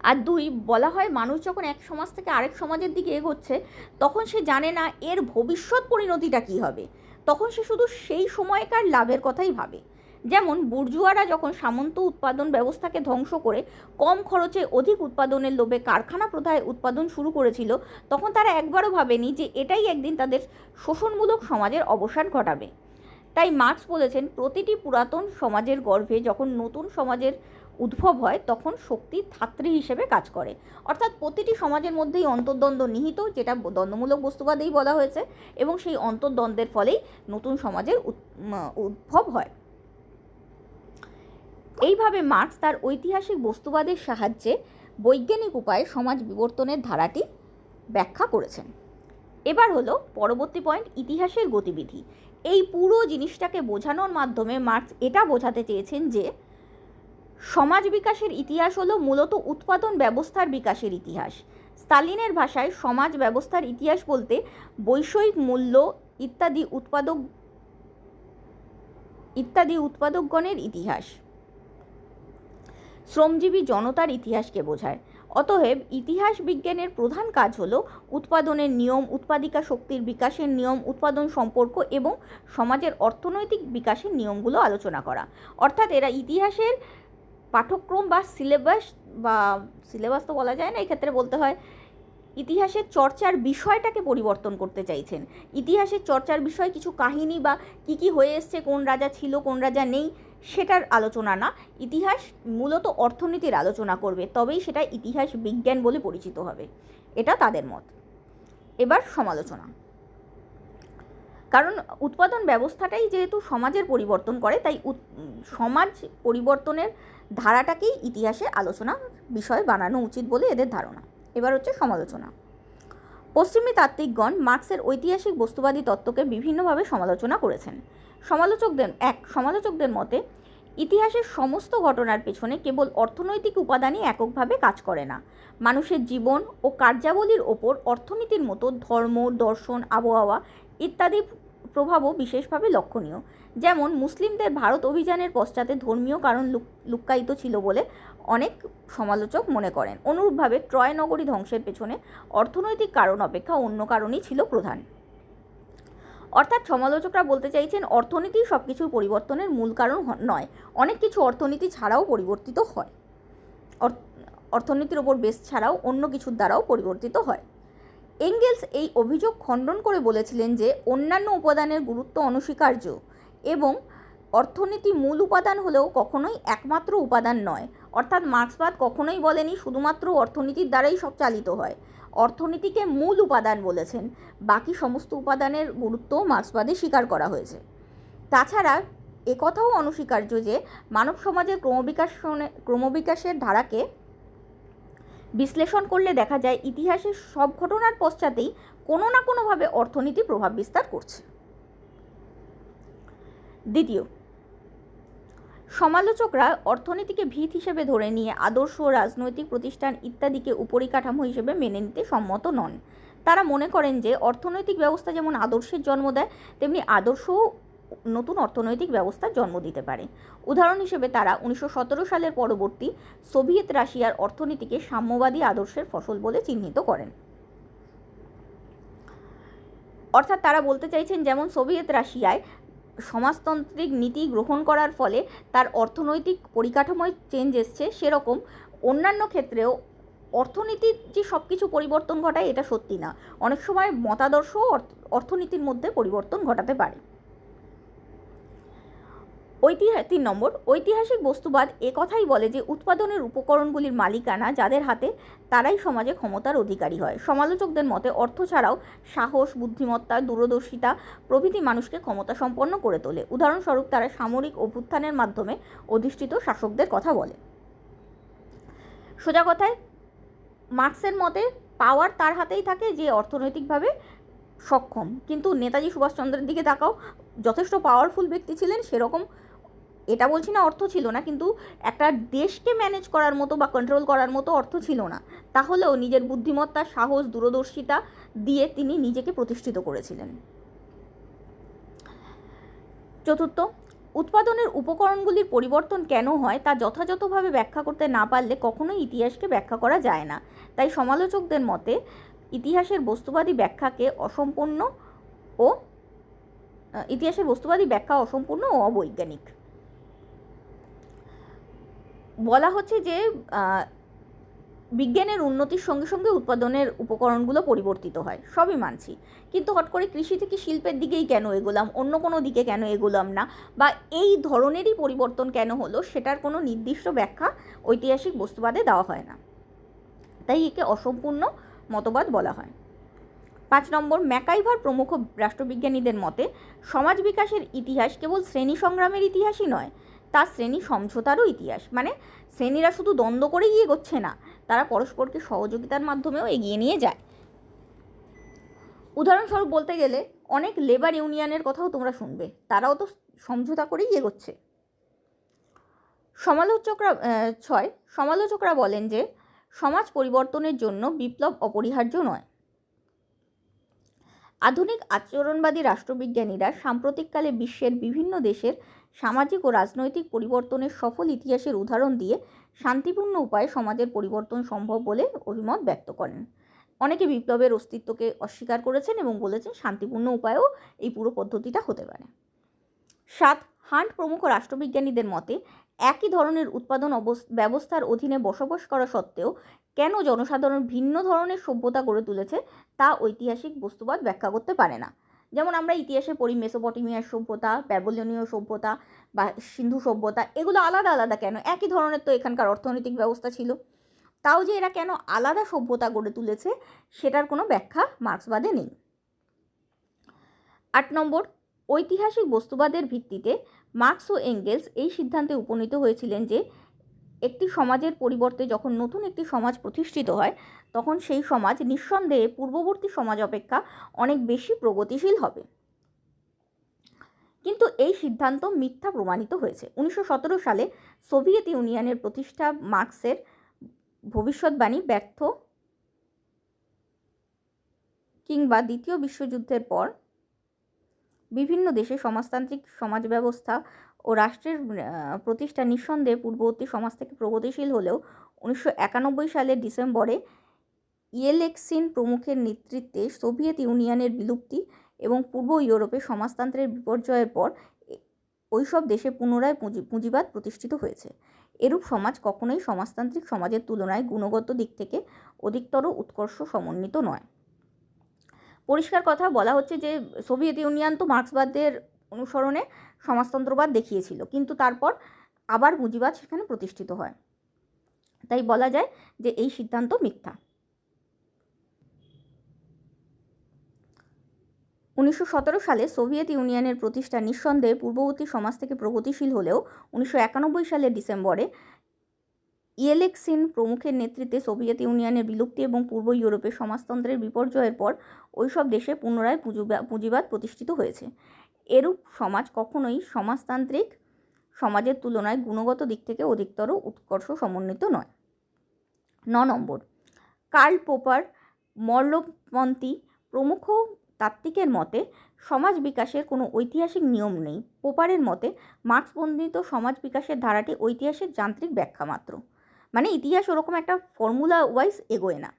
B: আর দুই, বলা হয় মানুষ যখন এক সমাজ থেকে আরেক সমাজের দিকে এগোচ্ছে তখন সে জানে না এর ভবিষ্যৎ পরিণতিটা কী হবে, তখন সে শুধু সেই সময়কার লাভের কথাই ভাবে। যেমন বুর্জুয়ারা যখন সামন্ত উৎপাদন ব্যবস্থাকে ধ্বংস করে কম খরচে অধিক উৎপাদনের লোভে কারখানা প্রথায় উৎপাদন শুরু করেছিল, তখন তারা একবারও ভাবেনি যে এটাই একদিন তাদের শোষণমূলক সমাজের অবসান ঘটাবে। তাই মার্কস বলেছেন, প্রতিটি পুরাতন সমাজের গর্ভে যখন নতুন সমাজের উদ্ভব হয় তখন শক্তি ধাত্রী হিসেবে কাজ করে। অর্থাৎ প্রতিটি সমাজের মধ্যেই অন্তর্দ্বন্দ্ব নিহিত, যেটা দ্বন্দ্বমূলক বস্তুবাদেই বলা হয়েছে, এবং সেই অন্তর্দ্বন্দ্বের ফলেই নতুন সমাজের উদ্ভব হয়। এইভাবে মার্কস তার ঐতিহাসিক বস্তুবাদের সাহায্যে বৈজ্ঞানিক উপায়ে সমাজ বিবর্তনের ধারাটি ব্যাখ্যা করেছেন। এবার হলো পরবর্তী পয়েন্ট, ইতিহাসের গতিবিধি। এই পুরো জিনিসটাকে বোঝানোর মাধ্যমে মার্কস এটা বোঝাতে চেয়েছেন যে সমাজ বিকাশের ইতিহাস হলো মূলত উৎপাদন ব্যবস্থার বিকাশের ইতিহাস। স্তালিনের ভাষায় সমাজ ব্যবস্থার ইতিহাস বলতে বৈষয়িক মূল্য ইত্যাদি উৎপাদকগণের ইতিহাস, শ্রমজীবী জনতার ইতিহাসকে বোঝায়। অতএব ইতিহাস বিজ্ঞানের প্রধান কাজ হলো উৎপাদনের নিয়ম, উৎপাদিকা শক্তির বিকাশের নিয়ম, উৎপাদন সম্পর্ক এবং সমাজের অর্থনৈতিক বিকাশের নিয়মগুলো আলোচনা করা। অর্থাৎ এরা ইতিহাসের পাঠ্যক্রম বা সিলেবাস তো বলা যায় না, এক্ষেত্রে বলতে হয় ইতিহাসের চর্চার বিষয়টাকে পরিবর্তন করতে চাইছেন। ইতিহাসের চর্চার বিষয় কিছু কাহিনী বা কী হয়ে এসছে, কোন রাজা ছিল কোন রাজা নেই, সেটার আলোচনা না, ইতিহাস মূলত অর্থনীতির আলোচনা করবে, তবেই সেটা ইতিহাস বিজ্ঞান বলে পরিচিত হবে, এটা তাদের মত। এবার সমালোচনা। কারণ উৎপাদন ব্যবস্থাটাই যেহেতু সমাজের পরিবর্তন করে, তাই সমাজ পরিবর্তনের ধারাটাকেই ইতিহাসে আলোচনা বিষয় বানানো উচিত বলে এদের ধারণা। এবার হচ্ছে সমালোচনা। পশ্চিমী তাত্ত্বিকগণ মার্কসের ঐতিহাসিক বস্তুবাদী তত্ত্বকে বিভিন্নভাবে সমালোচনা করেছেন। সমালোচকদের মতে ইতিহাসের সমস্ত ঘটনার পেছনে কেবল অর্থনৈতিক উপাদানই এককভাবে কাজ করে না, মানুষের জীবন ও কার্যাবলীর ওপর অর্থনীতির মতো ধর্ম, দর্শন, আবহাওয়া ইত্যাদি প্রভাবও বিশেষভাবে লক্ষণীয়। যেমন মুসলিমদের ভারত অভিযানের পশ্চাতে ধর্মীয় কারণ লুক্কায়িত ছিল বলে অনেক সমালোচক মনে করেন। অনুরূপভাবে ট্রয় নগরী ধ্বংসের পেছনে অর্থনৈতিক কারণ অপেক্ষা অন্য কারণই ছিল প্রধান। অর্থাৎ সমালোচকরা বলতে চাইছেন অর্থনীতি সব কিছুর পরিবর্তনের মূল কারণ নয়, অনেক কিছু অর্থনীতি ছাড়াও পরিবর্তিত হয়, অর্থনীতির ওপর বেস ছাড়াও অন্য কিছুর দ্বারাও পরিবর্তিত হয়। এঙ্গেলস এই অভিযোগ খণ্ডন করে বলেছিলেন যে অন্যান্য উপাদানের গুরুত্ব অনস্বীকার্য এবং অর্থনীতি মূল উপাদান হলেও কখনোই একমাত্র উপাদান নয়। অর্থাৎ মার্ক্সবাদ কখনোই বলেনি শুধুমাত্র অর্থনীতির দ্বারাই সব চালিত হয়, অর্থনীতিকে মূল উপাদান বলেছেন, বাকি সমস্ত উপাদানের গুরুত্বও মার্ক্সবাদে স্বীকার করা হয়েছে। তাছাড়া একথাও অনস্বীকার্য যে মানব সমাজের ক্রমবিকাশের ধারাকে বিশ্লেষণ করলে দেখা যায় ইতিহাসের সব ঘটনার পশ্চাতেই কোনো না কোনোভাবে অর্থনীতি প্রভাব বিস্তার করছে। দ্বিতীয়, সমালোচকরা অর্থনীতিকে ভিত হিসেবে ধরে নিয়ে আদর্শ, রাজনৈতিক প্রতিষ্ঠান ইত্যাদিকে উপরিকাঠামো হিসেবে মেনে নিতে সম্মত নন। তারা মনে করেন যে অর্থনৈতিক ব্যবস্থা যেমন আদর্শের জন্ম দেয়, তেমনি আদর্শও নতুন অর্থনৈতিক ব্যবস্থার জন্ম দিতে পারে। উদাহরণ হিসেবে তারা 1917 সালের পরবর্তী সোভিয়েত রাশিয়ার অর্থনীতিকে সাম্যবাদী আদর্শের ফসল বলে চিহ্নিত করেন। অর্থাৎ তারা বলতে চাইছেন যেমন সোভিয়েত রাশিয়ায় সমাজতান্ত্রিক নীতি গ্রহণ করার ফলে তার অর্থনৈতিক পরিকাঠামোয় চেঞ্জ এসছে, সেরকম অন্যান্য ক্ষেত্রেও অর্থনীতির যে সব কিছু পরিবর্তন ঘটায় এটা সত্যি না। অনেক সময় মতাদর্শও অর্থনীতির মধ্যে পরিবর্তন ঘটাতে পারে। 3 নম্বর, ঐতিহাসিক বস্তুবাদ একথাই বলে যে উৎপাদনের উপকরণগুলির মালিকানা যাদের হাতে তারাই সমাজে ক্ষমতার অধিকারী হয়। সমালোচকদের মতে অর্থ ছাড়াও সাহস, বুদ্ধিমত্তা, দূরদর্শিতা প্রভৃতি মানুষকে ক্ষমতাসম্পন্ন করে তোলে। উদাহরণস্বরূপ তারা সামরিক অভ্যুত্থানের মাধ্যমে অধিষ্ঠিত শাসকদের কথা বলে। সোজা কথায় মার্ক্সের মতে পাওয়ার তার হাতেই থাকে যে অর্থনৈতিকভাবে সক্ষম। কিন্তু নেতাজি সুভাষচন্দ্রের দিকে তাকাও, যথেষ্ট পাওয়ারফুল ব্যক্তি ছিলেন, সেরকম এটা বলছি না অর্থ ছিল না, কিন্তু একটা দেশকে ম্যানেজ করার মতো বা কন্ট্রোল করার মতো অর্থ ছিল না। তাহলেও নিজের বুদ্ধিমত্তা, সাহস, দূরদর্শিতা দিয়ে তিনি নিজেকে প্রতিষ্ঠিত করেছিলেন। 4, উৎপাদনের উপকরণগুলির পরিবর্তন কেন হয় তা যথাযথভাবে ব্যাখ্যা করতে না পারলে কখনোই ইতিহাসকে ব্যাখ্যা করা যায় না। তাই সমালোচকদের মতে ইতিহাসের বস্তুবাদী ব্যাখ্যা অসম্পূর্ণ ও অবৈজ্ঞানিক। বলা হচ্ছে যে বিজ্ঞানের উন্নতির সঙ্গে সঙ্গে উৎপাদনের উপকরণগুলো পরিবর্তিত হয়, সবই মানছি, কিন্তু হট করে কৃষি থেকে শিল্পের দিকেই কেন এগোলাম, অন্য কোনো দিকে কেন এগোলাম না, বা এই ধরনেরই পরিবর্তন কেন হলো, সেটার কোনো নির্দিষ্ট ব্যাখ্যা ঐতিহাসিক বস্তুবাদে দেওয়া হয় না। তাই একে অসম্পূর্ণ মতবাদ বলা হয়। 5 নম্বর, ম্যাকাইভার প্রমুখ রাষ্ট্রবিজ্ঞানীদের মতে সমাজ বিকাশের ইতিহাস কেবল শ্রেণী সংগ্রামের ইতিহাসই নয়, তা শ্রেণী সমঝোতারও ইতিহাস। মানে শ্রেণীরা শুধু দ্বন্দ্ব করেই এগোচ্ছে না, তারা পরস্পরকে সহযোগিতার মাধ্যমেও এগিয়ে নিয়ে যায়। উদাহরণস্বরূপ বলতে গেলে অনেক লেবার ইউনিয়নের কথাও তোমরা শুনবে, তারাও তো সমঝোতা করেই এগোচ্ছে। সমালোচকরা বলেন যে সমাজ পরিবর্তনের জন্য বিপ্লব অপরিহার্য নয়। আধুনিক আচরণবাদী রাষ্ট্রবিজ্ঞানীরা সাম্প্রতিককালে বিশ্বের বিভিন্ন দেশের সামাজিক ও রাজনৈতিক পরিবর্তনের সফল ইতিহাসের উদাহরণ দিয়ে শান্তিপূর্ণ উপায়ে সমাজের পরিবর্তন সম্ভব বলে অভিমত ব্যক্ত করেন। অনেকে বিপ্লবের অস্তিত্বকে অস্বীকার করেছেন এবং বলেছেন শান্তিপূর্ণ উপায়েও এই পুরো পদ্ধতিটা হতে পারে। 7, হান্ট প্রমুখ রাষ্ট্রবিজ্ঞানীদের মতে একই ধরনের উৎপাদন ব্যবস্থার অধীনে বসবাস করা সত্ত্বেও কেন জনসাধারণ ভিন্ন ধরনের সভ্যতা গড়ে তুলেছে তা ঐতিহাসিক বস্তুবাদ ব্যাখ্যা করতে পারে না। যেমন আমরা ইতিহাসে পড়ি মেসোপটেমিয়ার সভ্যতা, ব্যাবিলনীয় সভ্যতা বা সিন্ধু সভ্যতা, এগুলো আলাদা আলাদা কেন? একই ধরনের তো এখানকার অর্থনৈতিক ব্যবস্থা ছিল। তাও যে এরা কেন আলাদা সভ্যতা গড়ে তুলেছে সেটার কোনো ব্যাখ্যা মার্ক্সবাদে নেই। 8 নম্বর, ঐতিহাসিক বস্তুবাদের ভিত্তিতে মার্ক্স ও এঙ্গেলস এই সিদ্ধান্তে উপনীত হয়েছিলেন যে একটি সমাজের পরিবর্তে যখন নতুন একটি সমাজ প্রতিষ্ঠিত হয় তখন সেই সমাজ নিঃসন্দেহে পূর্ববর্তী সমাজ অপেক্ষা অনেক বেশি প্রগতিশীল হবে। কিন্তু এই সিদ্ধান্ত মিথ্যা প্রমাণিত হয়েছে। 1917 সালে সোভিয়েত ইউনিয়নের প্রতিষ্ঠা মার্ক্সের ভবিষ্যৎবাণী ব্যর্থ, কিংবা দ্বিতীয় বিশ্বযুদ্ধের পর বিভিন্ন দেশে সমাজতান্ত্রিক সমাজ ব্যবস্থা ও রাষ্ট্রের প্রতিষ্ঠা নিঃসন্দেহে পূর্ববর্তী সমাজ থেকে প্রগতিশীল হলেও 1991 সালের ডিসেম্বরে ইয়েলেক্সিন প্রমুখের নেতৃত্বে সোভিয়েত ইউনিয়নের বিলুপ্তি এবং পূর্ব ইউরোপে সমাজতন্ত্রের বিপর্যয়ের পর ওইসব দেশে পুনরায় পুঁজিবাদ প্রতিষ্ঠিত হয়েছে। এরূপ সমাজ কখনোই সমাজতান্ত্রিক সমাজের তুলনায় গুণগত দিক থেকে অধিকতর উৎকর্ষ সমন্বিত নয়। পরিষ্কার কথা বলা হচ্ছে যে সোভিয়েত ইউনিয়ন তো মার্ক্সবাদের অনুসরণে সমাজতন্ত্রবাদ দেখিয়েছিল, কিন্তু তারপর আবার পুঁজিবাদ সেখানে প্রতিষ্ঠিত হয়। তাই বলা যায় যে এই সিদ্ধান্ত মিথ্যা। 1917 সালে সোভিয়েত ইউনিয়নের প্রতিষ্ঠা নিঃসন্দেহে পূর্ববর্তী সমাজ থেকে প্রগতিশীল হলেও 1991 সালের ডিসেম্বরে ইয়েলেক্সিন প্রমুখের নেতৃত্বে সোভিয়েত ইউনিয়নের বিলুপ্তি এবং পূর্ব ইউরোপে সমাজতন্ত্রের বিপর্যয়ের পর ওইসব দেশে পুনরায় পুঁজিবাদ প্রতিষ্ঠিত হয়েছে। এরূপ সমাজ কখনোই সমাজতান্ত্রিক সমাজের তুলনায় গুণগত দিক থেকে অধিকতর উৎকর্ষ সমন্বিত নয়। 9 নম্বর, কার্ল পোপার, মর্লোপন্থী প্রমুখ তাত্ত্বিকের মতে সমাজ বিকাশের কোনো ঐতিহাসিক নিয়ম নেই। পোপারের মতে মার্ক্স বর্ণিত সমাজ বিকাশের ধারাটি ঐতিহাসিক যান্ত্রিক ব্যাখ্যা মাত্র, মানে ইতিহাস ওরকম একটা ফর্মুলা ওয়াইজ এগোয় না।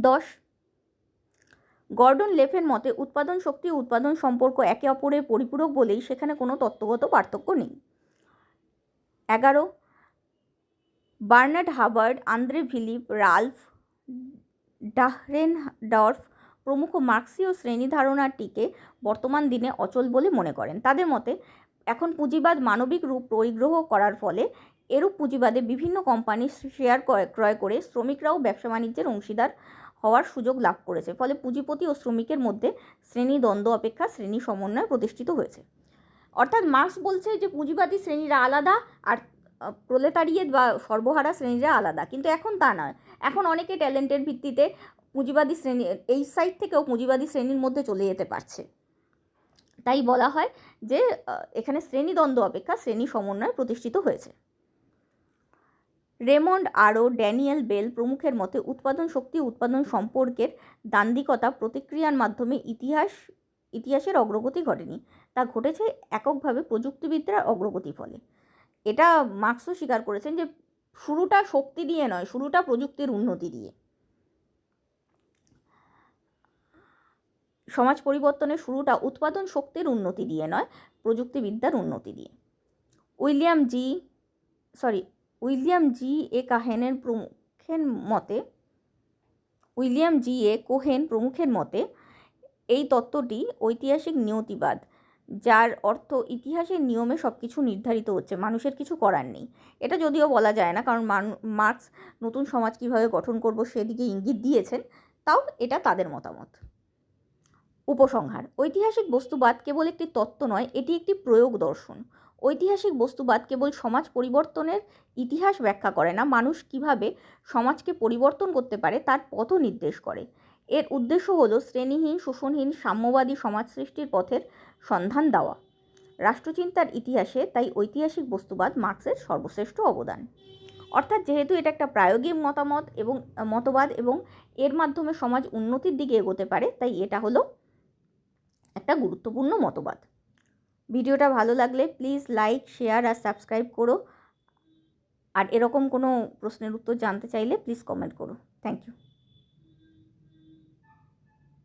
B: 10, গর্ডন লেফের মতে উৎপাদন শক্তি ও উৎপাদন সম্পর্ক একে অপরের পরিপূরক বলেই সেখানে কোনো তত্ত্বগত পার্থক্য নেই। 11 বার্নার্ড হাবার্ড, আন্দ্রে ভিলিপ, রাল্ফ ডাহরেনডর্ফ প্রমুখ মার্ক্সীয় শ্রেণী ধারণাটিকে বর্তমান দিনে অচল বলে মনে করেন। তাদের মতে এখন পুঁজিবাদ মানবিক রূপ পরিগ্রহ করার ফলে এরূপ পুঁজিবাদে বিভিন্ন কোম্পানি শেয়ার ক্রয় করে শ্রমিকরাও ব্যবসা বাণিজ্যের অংশীদার হওয়ার সুযোগ লাভ করেছে। ফলে পুঁজিপতি ও শ্রমিকের মধ্যে শ্রেণী দ্বন্দ্ব অপেক্ষা শ্রেণী সমন্বয় প্রতিষ্ঠিত হয়েছে। অর্থাৎ মার্ক্স বলছে যে পুঁজিবাদী শ্রেণীরা আলাদা আর প্রলেতারিয়েট বা সর্বহারা শ্রেণীরা আলাদা, কিন্তু এখন তা নয়। এখন অনেকে ট্যালেন্টের ভিত্তিতে পুঁজিবাদী শ্রেণী এই সাইড থেকেও পুঁজিবাদী শ্রেণীর মধ্যে চলে যেতে পারছে। তাই বলা হয় যে এখানে শ্রেণীদ্বন্দ্ব অপেক্ষা শ্রেণী সমন্বয় প্রতিষ্ঠিত হয়েছে। রেমন্ড আরও, ড্যানিয়েল বেল প্রমুখের মতে উৎপাদন শক্তি উৎপাদন সম্পর্কের দান্দিকতা প্রতিক্রিয়ার মাধ্যমে ইতিহাসের অগ্রগতি ঘটেনি, তা ঘটেছে এককভাবে প্রযুক্তিবিদ্যার অগ্রগতির ফলে। এটা মার্ক্সও স্বীকার করেছেন যে শুরুটা শক্তি দিয়ে নয়, শুরুটা প্রযুক্তির উন্নতি দিয়ে। সমাজ পরিবর্তনের শুরুটা উৎপাদন শক্তির উন্নতি দিয়ে নয়, প্রযুক্তিবিদ্যার উন্নতি দিয়ে। উইলিয়াম জি এ কোহেন প্রমুখের মতে এই তত্ত্বটি ঐতিহাসিক নিয়তিবাদ, যার অর্থ ইতিহাসের নিয়মে সব কিছু নির্ধারিত হচ্ছে, মানুষের কিছু করার নেই। এটা যদিও বলা যায় না, কারণ মার্ক্স নতুন সমাজ কীভাবে গঠন করব সেদিকে ইঙ্গিত দিয়েছেন, তাও এটা তাদের মতামত। উপসংহার: ঐতিহাসিক বস্তুবাদ কেবল একটি তত্ত্ব নয়, এটি একটি প্রয়োগ দর্শন। ঐতিহাসিক বস্তুবাদ কেবল সমাজ পরিবর্তনের ইতিহাস ব্যাখ্যা করে না, মানুষ কিভাবে সমাজকে পরিবর্তন করতে পারে তার পথও নির্দেশ করে। এর উদ্দেশ্য হলো শ্রেণীহীন, শোষণহীন, সাম্যবাদী সমাজ সৃষ্টির পথের সন্ধান দেওয়া। রাষ্ট্রচিন্তার ইতিহাসে তাই ঐতিহাসিক বস্তুবাদ মার্ক্সের সর্বশ্রেষ্ঠ অবদান। অর্থাৎ যেহেতু এটা একটা প্রায়োগিক মতবাদ এবং এর মাধ্যমে সমাজ উন্নতির দিকে এগোতে পারে, তাই এটা হলো একটা গুরুত্বপূর্ণ মতবাদ। ভিডিওটা ভালো লাগলে প্লিজ লাইক, শেয়ার আর সাবস্ক্রাইব করো। আর এরকম কোনো প্রশ্নের উত্তর জানতে চাইলে প্লিজ কমেন্ট করো। Thank you.